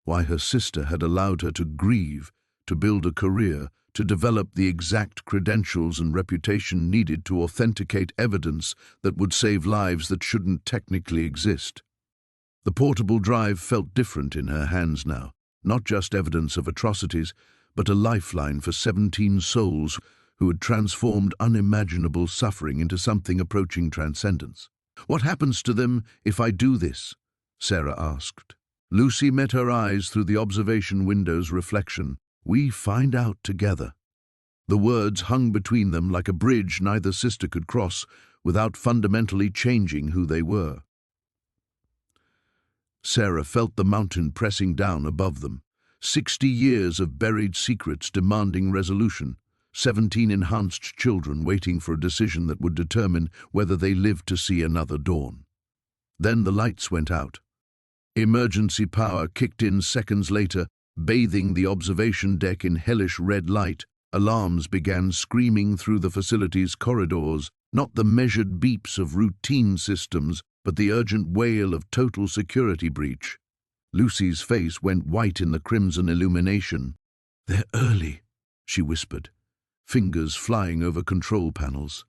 why her sister had allowed her to grieve, to build a career, to develop the exact credentials and reputation needed to authenticate evidence that would save lives that shouldn't technically exist. The portable drive felt different in her hands now, not just evidence of atrocities, but a lifeline for 17 souls who had transformed unimaginable suffering into something approaching transcendence. "What happens to them if I do this?" Sarah asked. Lucy met her eyes through the observation window's reflection. "We find out together." The words hung between them like a bridge neither sister could cross without fundamentally changing who they were. Sarah felt the mountain pressing down above them. 60 years of buried secrets demanding resolution. 17 enhanced children waiting for a decision that would determine whether they lived to see another dawn. Then the lights went out. Emergency power kicked in seconds later, bathing the observation deck in hellish red light. Alarms began screaming through the facility's corridors, not the measured beeps of routine systems, but the urgent wail of total security breach. Lucy's face went white in the crimson illumination. "They're early," she whispered, fingers flying over control panels.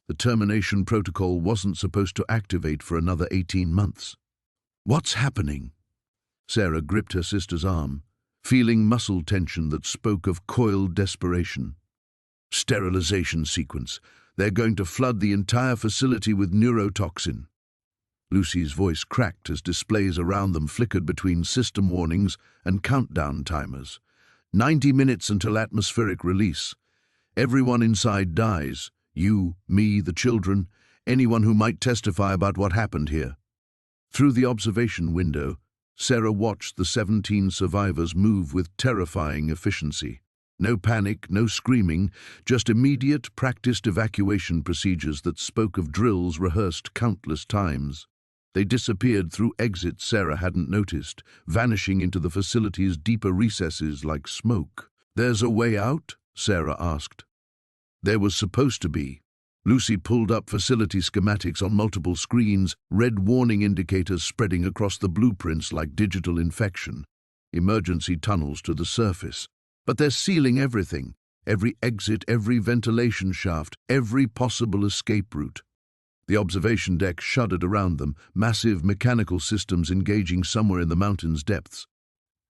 The termination protocol wasn't supposed to activate for another 18 months. "What's happening?" Sarah gripped her sister's arm, feeling muscle tension that spoke of coiled desperation. "Sterilization sequence. They're going to flood the entire facility with neurotoxin." Lucy's voice cracked as displays around them flickered between system warnings and countdown timers. 90 minutes until atmospheric release. Everyone inside dies. You, me, the children, anyone who might testify about what happened here. Through the observation window, Sarah watched the 17 survivors move with terrifying efficiency. No panic, no screaming, just immediate, practiced evacuation procedures that spoke of drills rehearsed countless times. They disappeared through exits Sarah hadn't noticed, vanishing into the facility's deeper recesses like smoke. "There's a way out?" Sarah asked. "There was supposed to be." Lucy pulled up facility schematics on multiple screens, red warning indicators spreading across the blueprints like digital infection. Emergency tunnels to the surface. But they're sealing everything. Every exit, every ventilation shaft, every possible escape route. The observation deck shuddered around them, massive mechanical systems engaging somewhere in the mountain's depths.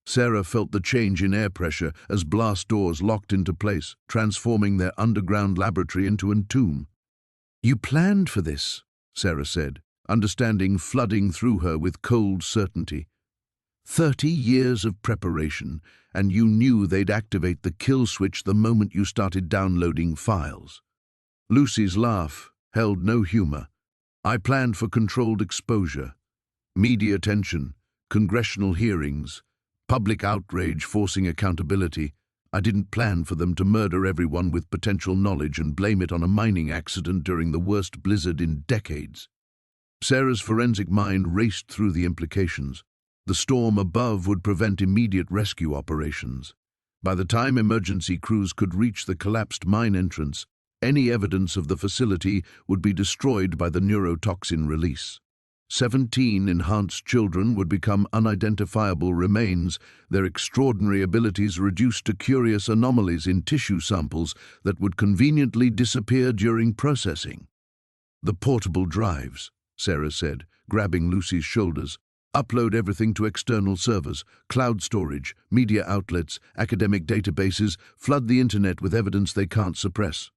Sarah felt the change in air pressure as blast doors locked into place, transforming their underground laboratory into a tomb. "You planned for this," Sarah said, understanding flooding through her with cold certainty. 30 years of preparation, and you knew they'd activate the kill switch the moment you started downloading files. Lucy's laugh held no humor. "I planned for controlled exposure, media attention, congressional hearings, public outrage forcing accountability. I didn't plan for them to murder everyone with potential knowledge and blame it on a mining accident during the worst blizzard in decades. Sarah's forensic mind raced through the implications. The storm above would prevent immediate rescue operations. By the time emergency crews could reach the collapsed mine entrance, any evidence of the facility would be destroyed by the neurotoxin release. 17 enhanced children would become unidentifiable remains, their extraordinary abilities reduced to curious anomalies in tissue samples that would conveniently disappear during processing. "The portable drives," Sarah said, grabbing Lucy's shoulders. "Upload everything to external servers, cloud storage, media outlets, academic databases, flood the internet with evidence they can't suppress.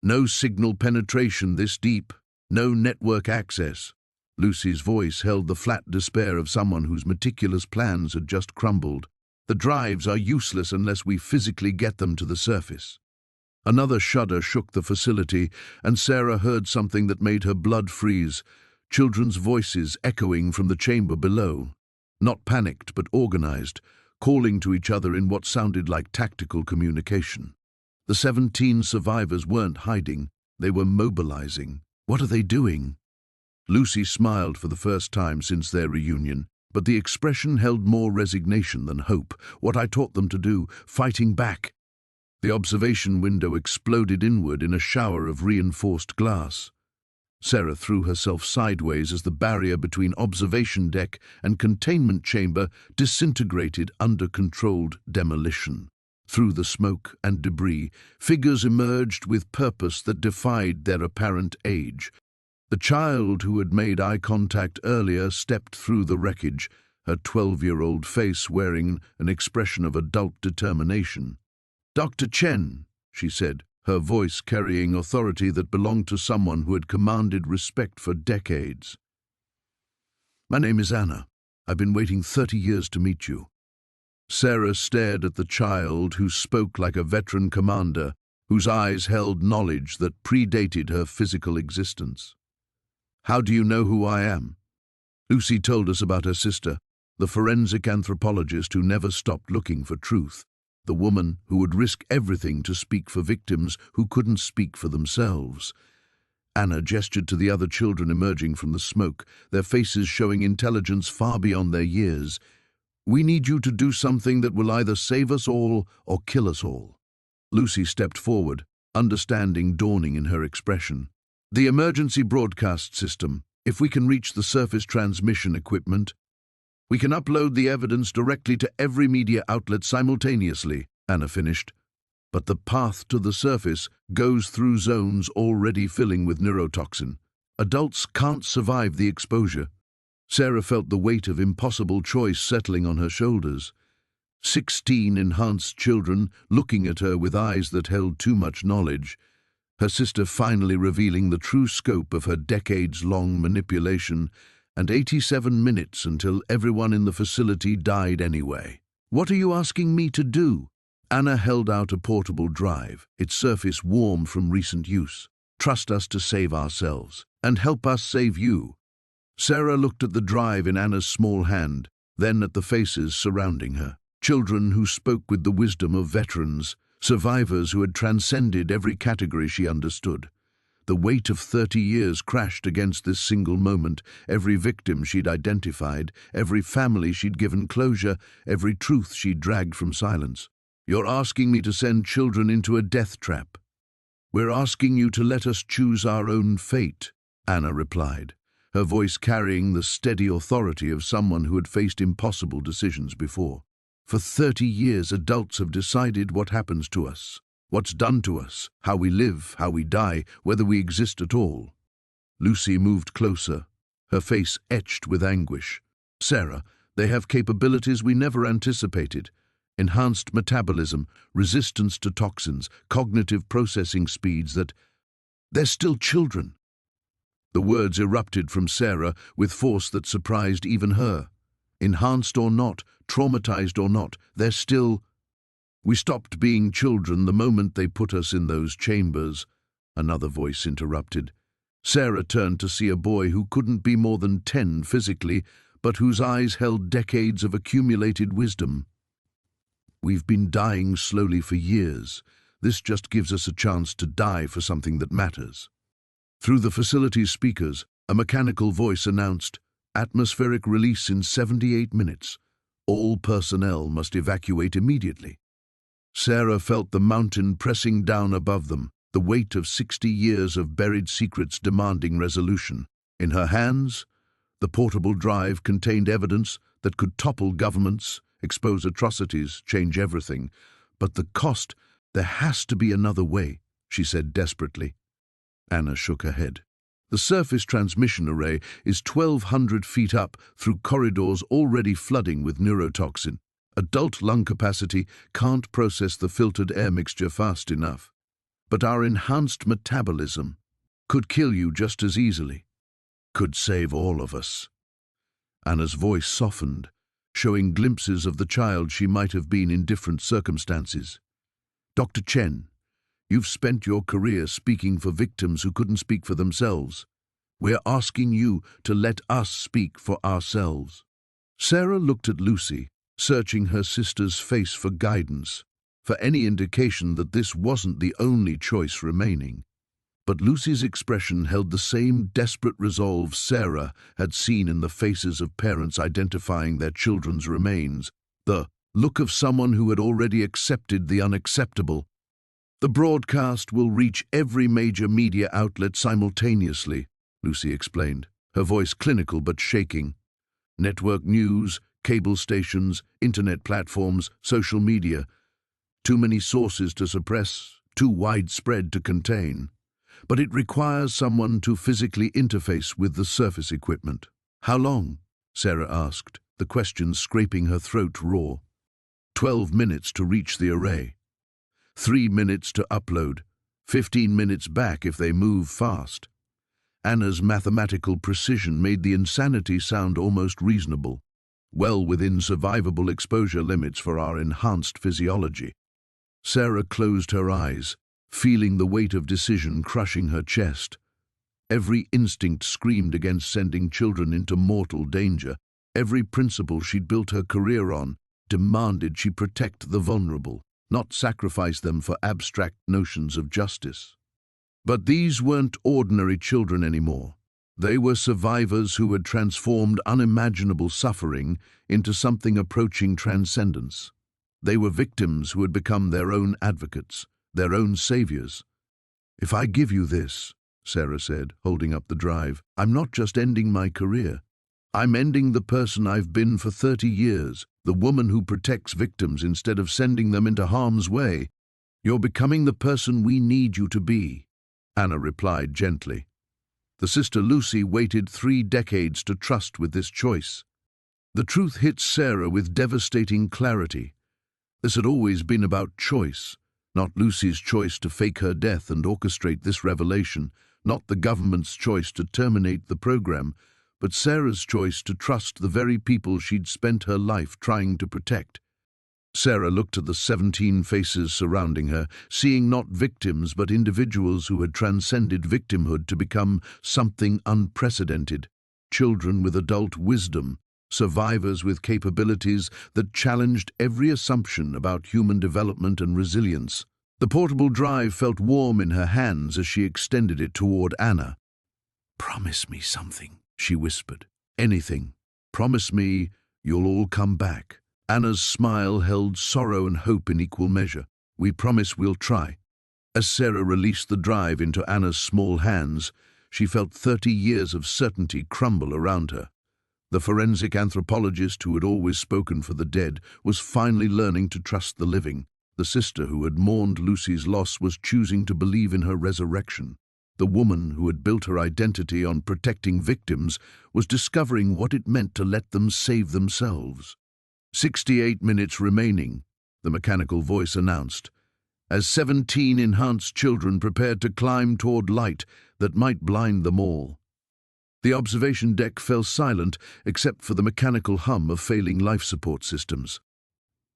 No signal penetration this deep, no network access." Lucy's voice held the flat despair of someone whose meticulous plans had just crumbled. "The drives are useless unless we physically get them to the surface." Another shudder shook the facility, and Sarah heard something that made her blood freeze. Children's voices echoing from the chamber below. Not panicked, but organized, calling to each other in what sounded like tactical communication. The 17 survivors weren't hiding, they were mobilizing. "What are they doing?" Lucy smiled for the first time since their reunion, but the expression held more resignation than hope. "What I taught them to do, fighting back." The observation window exploded inward in a shower of reinforced glass. Sarah threw herself sideways as the barrier between observation deck and containment chamber disintegrated under controlled demolition. Through the smoke and debris, figures emerged with purpose that defied their apparent age. The child who had made eye contact earlier stepped through the wreckage, her 12-year-old face wearing an expression of adult determination. "Dr. Chen," she said, her voice carrying authority that belonged to someone who had commanded respect for decades. "My name is Anna. I've been waiting 30 years to meet you." Sarah stared at the child who spoke like a veteran commander, whose eyes held knowledge that predated her physical existence. "How do you know who I am?" Lucy told us about her sister, the forensic anthropologist who never stopped looking for truth, the woman who would risk everything to speak for victims who couldn't speak for themselves. Anna gestured to the other children emerging from the smoke, their faces showing intelligence far beyond their years. "We need you to do something that will either save us all or kill us all." Lucy stepped forward, understanding dawning in her expression. "The emergency broadcast system. If we can reach the surface transmission equipment, we can upload the evidence directly to every media outlet simultaneously," Anna finished. "But the path to the surface goes through zones already filling with neurotoxin. Adults can't survive the exposure." Sarah felt the weight of impossible choice settling on her shoulders. 16 enhanced children looking at her with eyes that held too much knowledge. Her sister finally revealing the true scope of her decades-long manipulation, and 87 minutes until everyone in the facility died anyway. "What are you asking me to do?" Anna held out a portable drive, its surface warm from recent use. "Trust us to save ourselves, and help us save you." Sarah looked at the drive in Anna's small hand, then at the faces surrounding her. Children who spoke with the wisdom of veterans, survivors who had transcended every category she understood. The weight of 30 years crashed against this single moment, every victim she'd identified, every family she'd given closure, every truth she'd dragged from silence. "You're asking me to send children into a death trap." "We're asking you to let us choose our own fate," Anna replied, her voice carrying the steady authority of someone who had faced impossible decisions before. "For 30 years, adults have decided what happens to us, what's done to us, how we live, how we die, whether we exist at all." Lucy moved closer, her face etched with anguish. "Sarah, they have capabilities we never anticipated. Enhanced metabolism, resistance to toxins, cognitive processing speeds that... They're still children." The words erupted from Sarah with force that surprised even her. "Enhanced or not, traumatized or not, they're still... We stopped being children the moment they put us in those chambers," another voice interrupted. Sarah turned to see a boy who couldn't be more than 10 physically, but whose eyes held decades of accumulated wisdom. We've been dying slowly for years. This just gives us a chance to die for something that matters." Through the facility's speakers, a mechanical voice announced, "Atmospheric release in 78 minutes. All personnel must evacuate immediately." Sarah felt the mountain pressing down above them, the weight of 60 years of buried secrets demanding resolution. In her hands, the portable drive contained evidence that could topple governments, expose atrocities, change everything. But the cost, there has to be another way, she said desperately. Anna shook her head. The surface transmission array is 1,200 feet up through corridors already flooding with neurotoxin. Adult lung capacity can't process the filtered air mixture fast enough. But our enhanced metabolism could kill you just as easily. Could save all of us. Anna's voice softened, showing glimpses of the child she might have been in different circumstances. "Dr. Chen, you've spent your career speaking for victims who couldn't speak for themselves. We're asking you to let us speak for ourselves." Sarah looked at Lucy, searching her sister's face for guidance, for any indication that this wasn't the only choice remaining. But Lucy's expression held the same desperate resolve Sarah had seen in the faces of parents identifying their children's remains, the look of someone who had already accepted the unacceptable. "The broadcast will reach every major media outlet simultaneously," Lucy explained, her voice clinical but shaking. "Network news, cable stations, internet platforms, social media. Too many sources to suppress, too widespread to contain. But it requires someone to physically interface with the surface equipment." "How long?" Sarah asked, the question scraping her throat raw. 12 minutes to reach the array. 3 minutes to upload. 15 minutes back if they move fast. Anna's mathematical precision made the insanity sound almost reasonable, well within survivable exposure limits for our enhanced physiology. Sarah closed her eyes, feeling the weight of decision crushing her chest. Every instinct screamed against sending children into mortal danger. Every principle she'd built her career on demanded she protect the vulnerable, not sacrifice them for abstract notions of justice. But these weren't ordinary children anymore. They were survivors who had transformed unimaginable suffering into something approaching transcendence. They were victims who had become their own advocates, their own saviors. "If I give you this," Sarah said, holding up the drive, "I'm not just ending my career. I'm ending the person I've been for 30 years, the woman who protects victims instead of sending them into harm's way. You're becoming the person we need you to be," Anna replied gently. The sister Lucy waited 3 decades to trust with this choice. The truth hit Sarah with devastating clarity. This had always been about choice. Not Lucy's choice to fake her death and orchestrate this revelation, not the government's choice to terminate the program, but Sarah's choice to trust the very people she'd spent her life trying to protect. Sarah looked at the 17 faces surrounding her, seeing not victims but individuals who had transcended victimhood to become something unprecedented, children with adult wisdom, survivors with capabilities that challenged every assumption about human development and resilience. The portable drive felt warm in her hands as she extended it toward Anna. "Promise me something," she whispered. "Anything. Promise me you'll all come back." Anna's smile held sorrow and hope in equal measure. "We promise we'll try." As Sarah released the drive into Anna's small hands, she felt 30 years of certainty crumble around her. The forensic anthropologist who had always spoken for the dead was finally learning to trust the living. The sister who had mourned Lucy's loss was choosing to believe in her resurrection. The woman who had built her identity on protecting victims was discovering what it meant to let them save themselves. 68 minutes remaining, the mechanical voice announced, as 17 enhanced children prepared to climb toward light that might blind them all. The observation deck fell silent except for the mechanical hum of failing life support systems.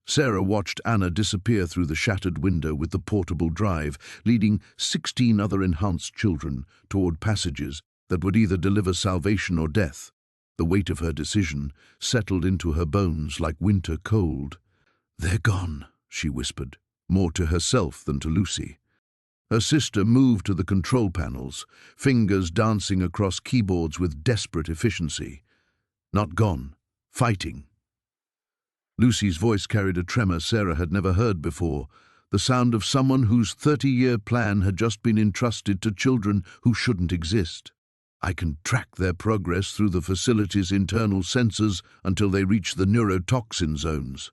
Sarah watched Anna disappear through the shattered window with the portable drive, leading 16 other enhanced children toward passages that would either deliver salvation or death. The weight of her decision settled into her bones like winter cold. "They're gone," she whispered, more to herself than to Lucy. Her sister moved to the control panels, fingers dancing across keyboards with desperate efficiency. Not gone, fighting. Lucy's voice carried a tremor Sarah had never heard before, the sound of someone whose 30-year plan had just been entrusted to children who shouldn't exist. I can track their progress through the facility's internal sensors until they reach the neurotoxin zones.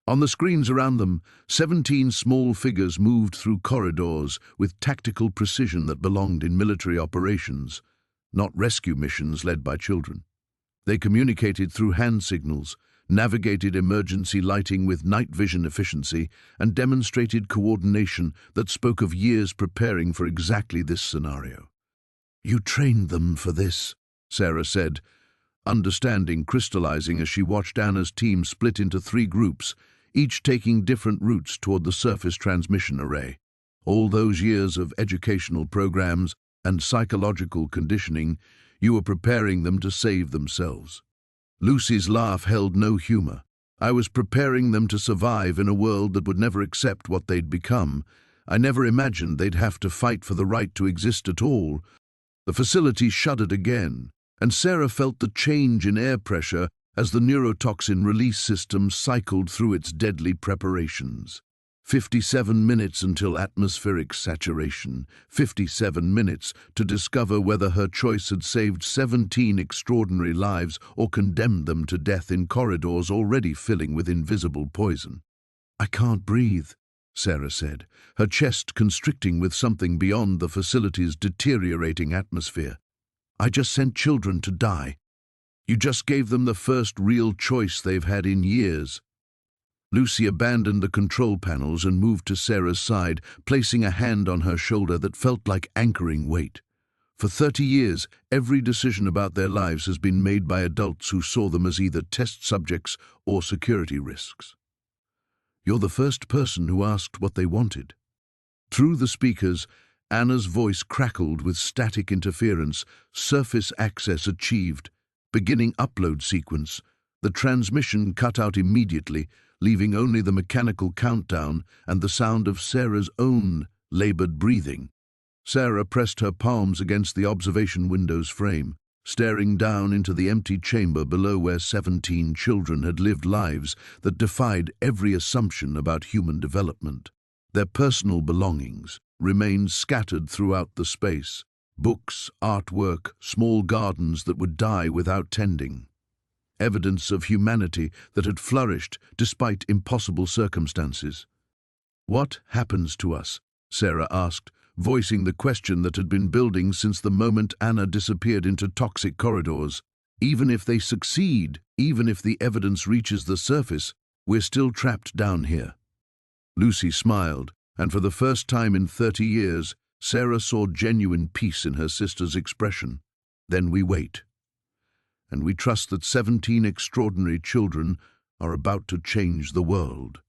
On the screens around them, 17 small figures moved through corridors with tactical precision that belonged in military operations, not rescue missions led by children. They communicated through hand signals, navigated emergency lighting with night vision efficiency, and demonstrated coordination that spoke of years preparing for exactly this scenario. "You trained them for this," Sarah said, understanding crystallizing as she watched Anna's team split into 3 groups, each taking different routes toward the surface transmission array. All those years of educational programs and psychological conditioning, you were preparing them to save themselves. Lucy's laugh held no humor. I was preparing them to survive in a world that would never accept what they'd become. I never imagined they'd have to fight for the right to exist at all. The facility shuddered again, and Sarah felt the change in air pressure as the neurotoxin release system cycled through its deadly preparations. 57 minutes until atmospheric saturation, 57 minutes to discover whether her choice had saved 17 extraordinary lives or condemned them to death in corridors already filling with invisible poison. "I can't breathe," Sarah said, her chest constricting with something beyond the facility's deteriorating atmosphere. "I just sent children to die. You just gave them the first real choice they've had in years." Lucy abandoned the control panels and moved to Sarah's side, placing a hand on her shoulder that felt like anchoring weight. For 30 years, every decision about their lives has been made by adults who saw them as either test subjects or security risks. "You're the first person who asked what they wanted." Through the speakers, Anna's voice crackled with static interference. Surface access achieved. Beginning upload sequence. The transmission cut out immediately, leaving only the mechanical countdown and the sound of Sarah's own labored breathing. Sarah pressed her palms against the observation window's frame, staring down into the empty chamber below where 17 children had lived lives that defied every assumption about human development. Their personal belongings remained scattered throughout the space, books, artwork, small gardens that would die without tending. Evidence of humanity that had flourished despite impossible circumstances. "What happens to us?" Sarah asked, voicing the question that had been building since the moment Anna disappeared into toxic corridors. "Even if they succeed, even if the evidence reaches the surface, we're still trapped down here." Lucy smiled, and for the first time in 30 years, Sarah saw genuine peace in her sister's expression. "Then we wait. And we trust that 17 extraordinary children are about to change the world."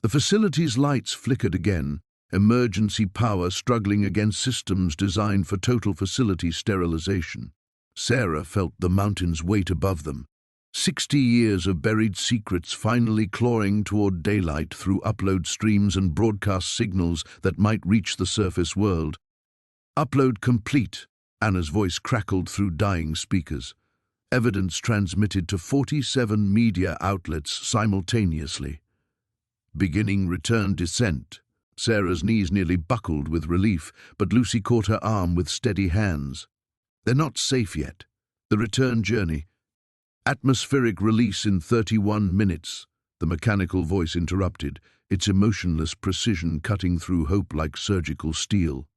The facility's lights flickered again, emergency power struggling against systems designed for total facility sterilization. Sarah felt the mountain's weight above them. 60 years of buried secrets finally clawing toward daylight through upload streams and broadcast signals that might reach the surface world. "Upload complete," Anna's voice crackled through dying speakers. Evidence transmitted to 47 media outlets simultaneously. "Beginning return descent." Sarah's knees nearly buckled with relief, but Lucy caught her arm with steady hands. "They're not safe yet. The return journey." "Atmospheric release in 31 minutes, the mechanical voice interrupted, its emotionless precision cutting through hope like surgical steel.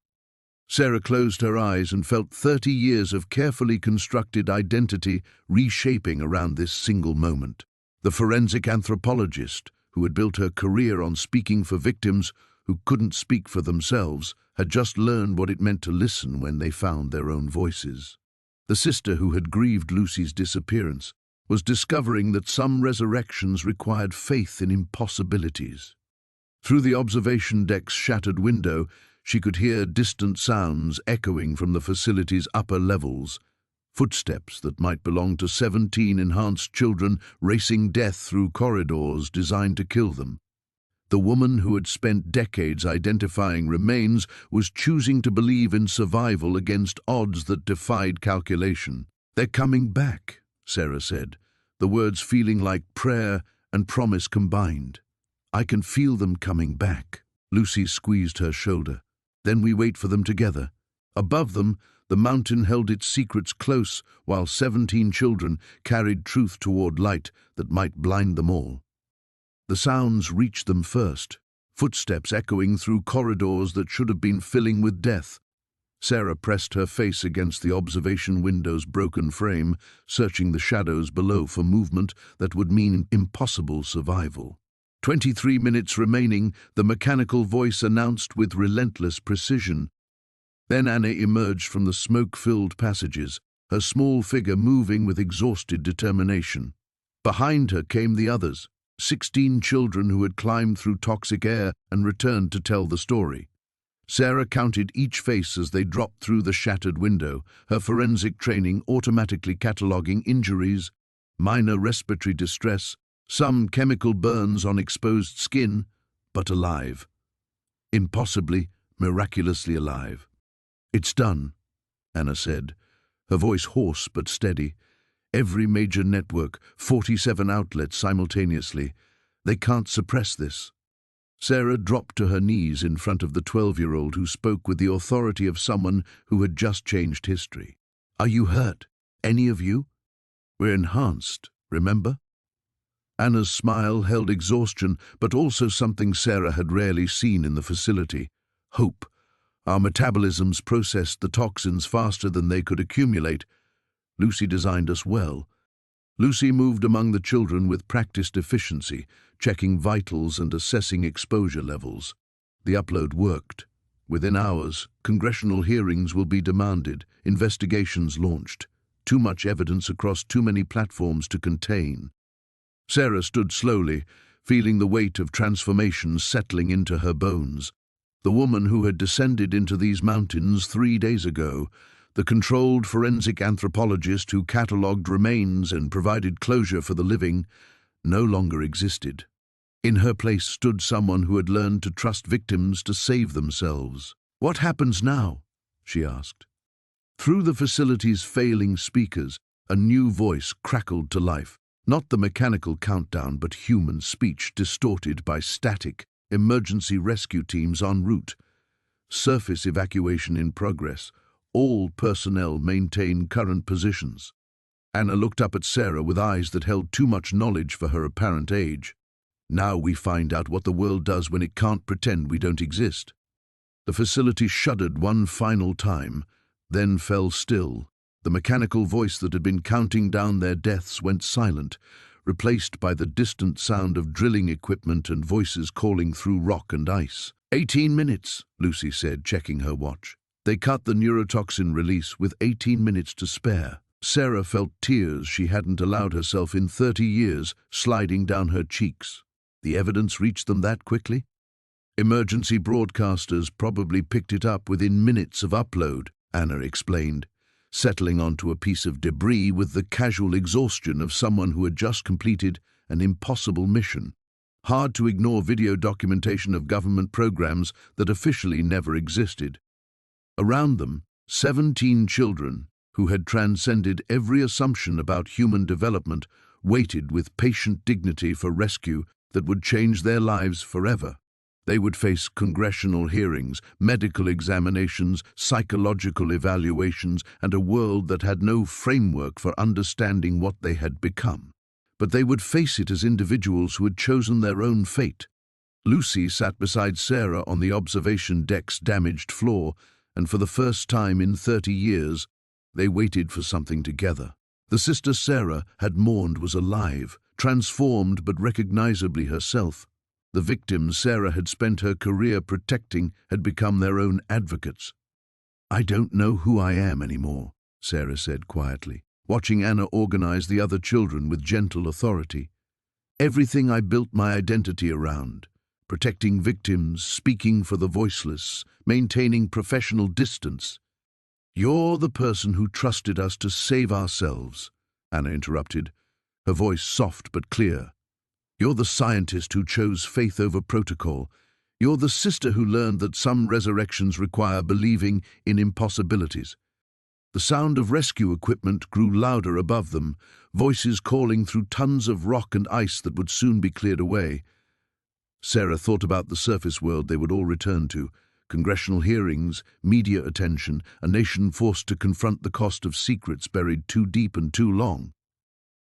Sarah closed her eyes and felt 30 years of carefully constructed identity reshaping around this single moment. The forensic anthropologist, who had built her career on speaking for victims who couldn't speak for themselves, had just learned what it meant to listen when they found their own voices. The sister who had grieved Lucy's disappearance was discovering that some resurrections required faith in impossibilities. Through the observation deck's shattered window, she could hear distant sounds echoing from the facility's upper levels, footsteps that might belong to 17 enhanced children racing death through corridors designed to kill them. The woman who had spent decades identifying remains was choosing to believe in survival against odds that defied calculation. "They're coming back," Sarah said, the words feeling like prayer and promise combined. "I can feel them coming back." Lucy squeezed her shoulder. "Then we wait for them together." Above them, the mountain held its secrets close, while 17 children carried truth toward light that might blind them all. The sounds reached them first, footsteps echoing through corridors that should have been filling with death. Sarah pressed her face against the observation window's broken frame, searching the shadows below for movement that would mean impossible survival. 23 minutes remaining, the mechanical voice announced with relentless precision. Then Anna emerged from the smoke-filled passages, her small figure moving with exhausted determination. Behind her came the others, 16 children who had climbed through toxic air and returned to tell the story. Sarah counted each face as they dropped through the shattered window, her forensic training automatically cataloguing injuries, minor respiratory distress, some chemical burns on exposed skin, but alive. Impossibly, miraculously alive. "It's done," Anna said, her voice hoarse but steady. "Every major network, 47 outlets simultaneously. They can't suppress this." Sarah dropped to her knees in front of the 12-year-old who spoke with the authority of someone who had just changed history. "Are you hurt? Any of you? We're enhanced, remember?" Anna's smile held exhaustion, but also something Sarah had rarely seen in the facility: hope. "Our metabolisms processed the toxins faster than they could accumulate. Lucy designed us well." Lucy moved among the children with practiced efficiency, checking vitals and assessing exposure levels. The upload worked. Within hours, congressional hearings will be demanded, investigations launched. Too much evidence across too many platforms to contain. Sarah stood slowly, feeling the weight of transformation settling into her bones. The woman who had descended into these mountains 3 days ago, the controlled forensic anthropologist who catalogued remains and provided closure for the living, no longer existed. In her place stood someone who had learned to trust victims to save themselves. "What happens now?" she asked. Through the facility's failing speakers, a new voice crackled to life. Not the mechanical countdown, but human speech distorted by static. "Emergency rescue teams en route. Surface evacuation in progress. All personnel maintain current positions." Anna looked up at Sarah with eyes that held too much knowledge for her apparent age. "Now we find out what the world does when it can't pretend we don't exist." The facility shuddered one final time, then fell still. The mechanical voice that had been counting down their deaths went silent, replaced by the distant sound of drilling equipment and voices calling through rock and ice. 18 minutes, Lucy said, checking her watch. They cut the neurotoxin release with 18 minutes to spare. Sarah felt tears she hadn't allowed herself in 30 years sliding down her cheeks. The evidence reached them that quickly? Emergency broadcasters probably picked it up within minutes of upload, Anna explained, settling onto a piece of debris with the casual exhaustion of someone who had just completed an impossible mission. Hard to ignore video documentation of government programs that officially never existed. Around them, 17 children, who had transcended every assumption about human development, waited with patient dignity for rescue that would change their lives forever. They would face congressional hearings, medical examinations, psychological evaluations, and a world that had no framework for understanding what they had become. But they would face it as individuals who had chosen their own fate. Lucy sat beside Sarah on the observation deck's damaged floor, and for the first time in 30 years, they waited for something together. The sister Sarah had mourned was alive, transformed but recognizably herself. The victims Sarah had spent her career protecting had become their own advocates. "I don't know who I am anymore," Sarah said quietly, watching Anna organize the other children with gentle authority. "Everything I built my identity around, protecting victims, speaking for the voiceless, maintaining professional distance. You're the person who trusted us to save ourselves," Anna interrupted, her voice soft but clear. You're the scientist who chose faith over protocol. You're the sister who learned that some resurrections require believing in impossibilities. The sound of rescue equipment grew louder above them, voices calling through tons of rock and ice that would soon be cleared away. Sarah thought about the surface world they would all return to: congressional hearings, media attention, a nation forced to confront the cost of secrets buried too deep and too long.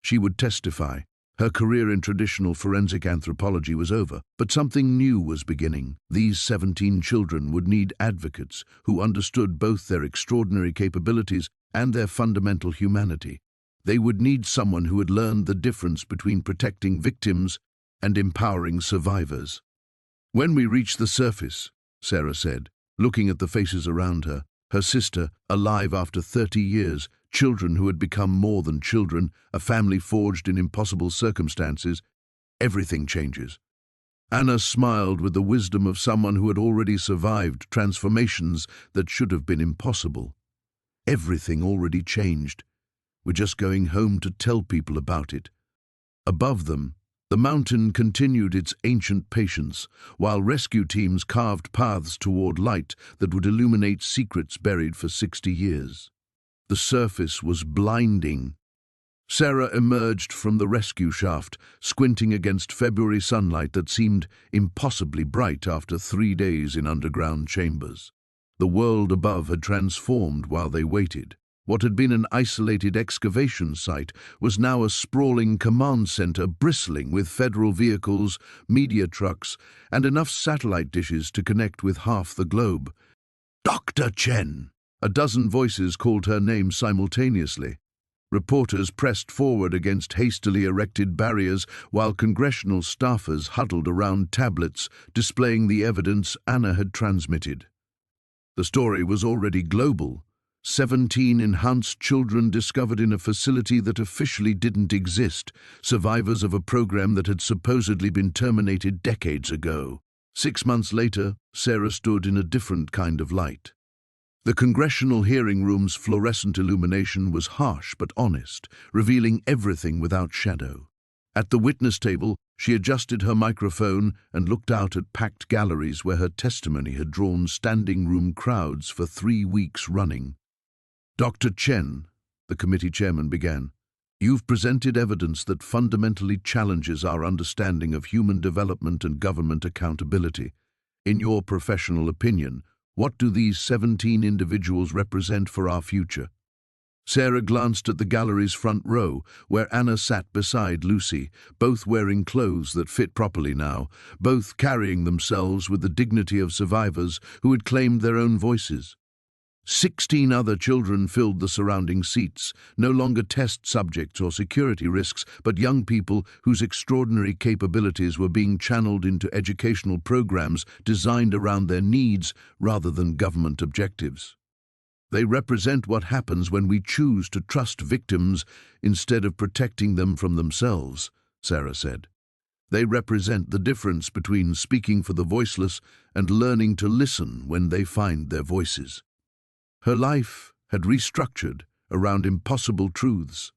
She would testify. Her career in traditional forensic anthropology was over, but something new was beginning. These 17 children would need advocates who understood both their extraordinary capabilities and their fundamental humanity. They would need someone who had learned the difference between protecting victims and empowering survivors. "When we reach the surface," Sarah said, looking at the faces around her, her sister, alive after 30 years, children who had become more than children, a family forged in impossible circumstances, everything changes. Anna smiled with the wisdom of someone who had already survived transformations that should have been impossible. Everything already changed. We're just going home to tell people about it. Above them, the mountain continued its ancient patience, while rescue teams carved paths toward light that would illuminate secrets buried for 60 years. The surface was blinding. Sarah emerged from the rescue shaft, squinting against February sunlight that seemed impossibly bright after 3 days in underground chambers. The world above had transformed while they waited. What had been an isolated excavation site was now a sprawling command center bristling with federal vehicles, media trucks, and enough satellite dishes to connect with half the globe. "Dr. Chen!" A dozen voices called her name simultaneously. Reporters pressed forward against hastily erected barriers while congressional staffers huddled around tablets displaying the evidence Anna had transmitted. The story was already global. 17 enhanced children discovered in a facility that officially didn't exist, survivors of a program that had supposedly been terminated decades ago. 6 months later, Sarah stood in a different kind of light. The congressional hearing room's fluorescent illumination was harsh but honest, revealing everything without shadow. At the witness table, she adjusted her microphone and looked out at packed galleries where her testimony had drawn standing room crowds for 3 weeks running. "Dr. Chen," the committee chairman began, "you've presented evidence that fundamentally challenges our understanding of human development and government accountability. In your professional opinion, what do these 17 individuals represent for our future?" Sarah glanced at the gallery's front row, where Anna sat beside Lucy, both wearing clothes that fit properly now, both carrying themselves with the dignity of survivors who had claimed their own voices. 16 other children filled the surrounding seats, no longer test subjects or security risks, but young people whose extraordinary capabilities were being channeled into educational programs designed around their needs rather than government objectives. "They represent what happens when we choose to trust victims instead of protecting them from themselves," Sarah said. "They represent the difference between speaking for the voiceless and learning to listen when they find their voices." Her life had restructured around impossible truths.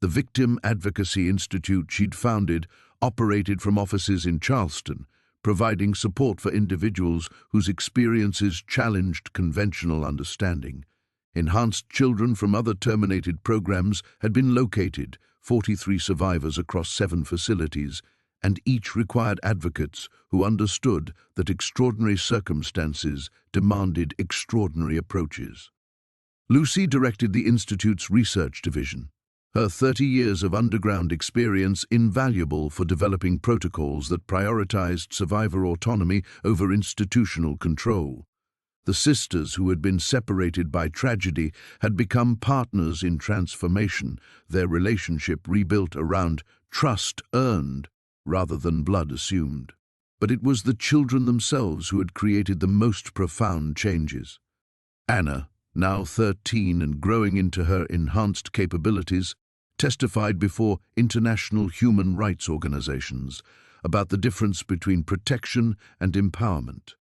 The Victim Advocacy Institute she'd founded operated from offices in Charleston, providing support for individuals whose experiences challenged conventional understanding. Enhanced children from other terminated programs had been located, 43 survivors across 7 facilities, and each required advocates who understood that extraordinary circumstances demanded extraordinary approaches. Lucy directed the Institute's research division, her 30 years of underground experience invaluable for developing protocols that prioritized survivor autonomy over institutional control. The sisters who had been separated by tragedy had become partners in transformation, their relationship rebuilt around trust earned rather than blood assumed. But it was the children themselves who had created the most profound changes. Anna, now 13 and growing into her enhanced capabilities, testified before international human rights organizations about the difference between protection and empowerment.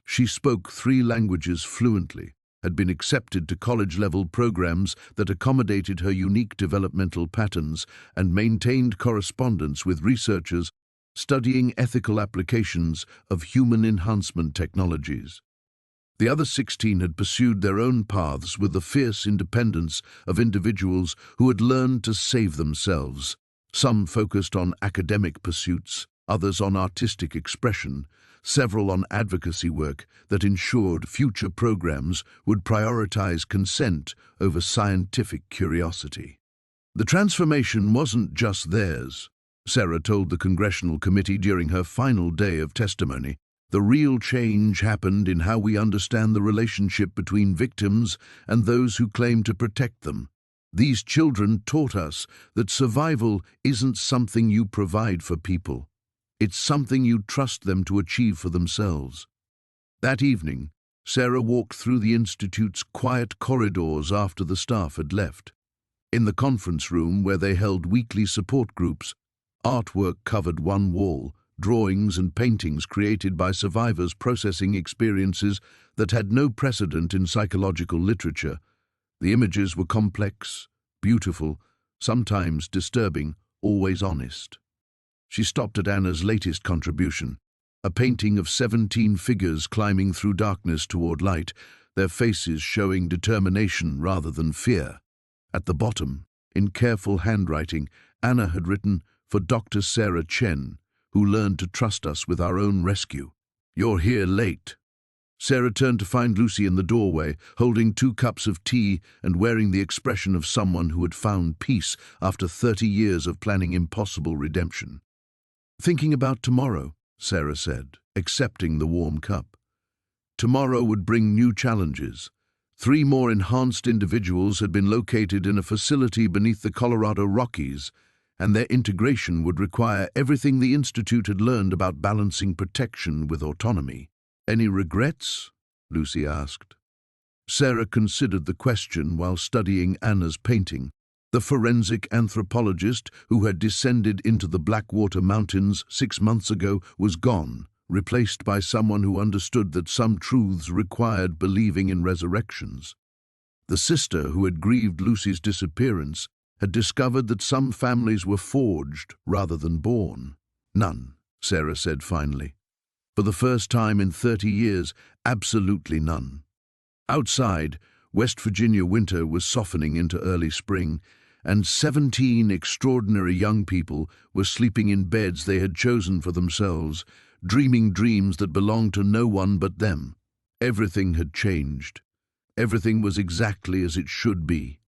She spoke 3 languages fluently, had been accepted to college-level programs that accommodated her unique developmental patterns, and maintained correspondence with researchers studying ethical applications of human enhancement technologies. The other 16 had pursued their own paths with the fierce independence of individuals who had learned to save themselves. Some focused on academic pursuits, others on artistic expression, several on advocacy work that ensured future programs would prioritize consent over scientific curiosity. The transformation wasn't just theirs, Sarah told the Congressional Committee during her final day of testimony. The real change happened in how we understand the relationship between victims and those who claim to protect them. These children taught us that survival isn't something you provide for people. It's something you trust them to achieve for themselves. That evening, Sarah walked through the Institute's quiet corridors after the staff had left. In the conference room where they held weekly support groups, artwork covered one wall, drawings and paintings created by survivors processing experiences that had no precedent in psychological literature. The images were complex, beautiful, sometimes disturbing, always honest. She stopped at Anna's latest contribution, a painting of 17 figures climbing through darkness toward light, their faces showing determination rather than fear. At the bottom, in careful handwriting, Anna had written, "For Dr. Sarah Chen, who learned to trust us with our own rescue. You're here late." Sarah turned to find Lucy in the doorway, holding 2 cups of tea and wearing the expression of someone who had found peace after 30 years of planning impossible redemption. "Thinking about tomorrow," Sarah said, accepting the warm cup. Tomorrow would bring new challenges. 3 more enhanced individuals had been located in a facility beneath the Colorado Rockies, and their integration would require everything the Institute had learned about balancing protection with autonomy. "Any regrets?" Lucy asked. Sarah considered the question while studying Anna's painting. The forensic anthropologist who had descended into the Blackwater Mountains 6 months ago was gone, replaced by someone who understood that some truths required believing in resurrections. The sister who had grieved Lucy's disappearance had discovered that some families were forged rather than born. "None," Sarah said finally. For the first time in 30 years, absolutely none. Outside, West Virginia winter was softening into early spring, and 17 extraordinary young people were sleeping in beds they had chosen for themselves, dreaming dreams that belonged to no one but them. Everything had changed. Everything was exactly as it should be.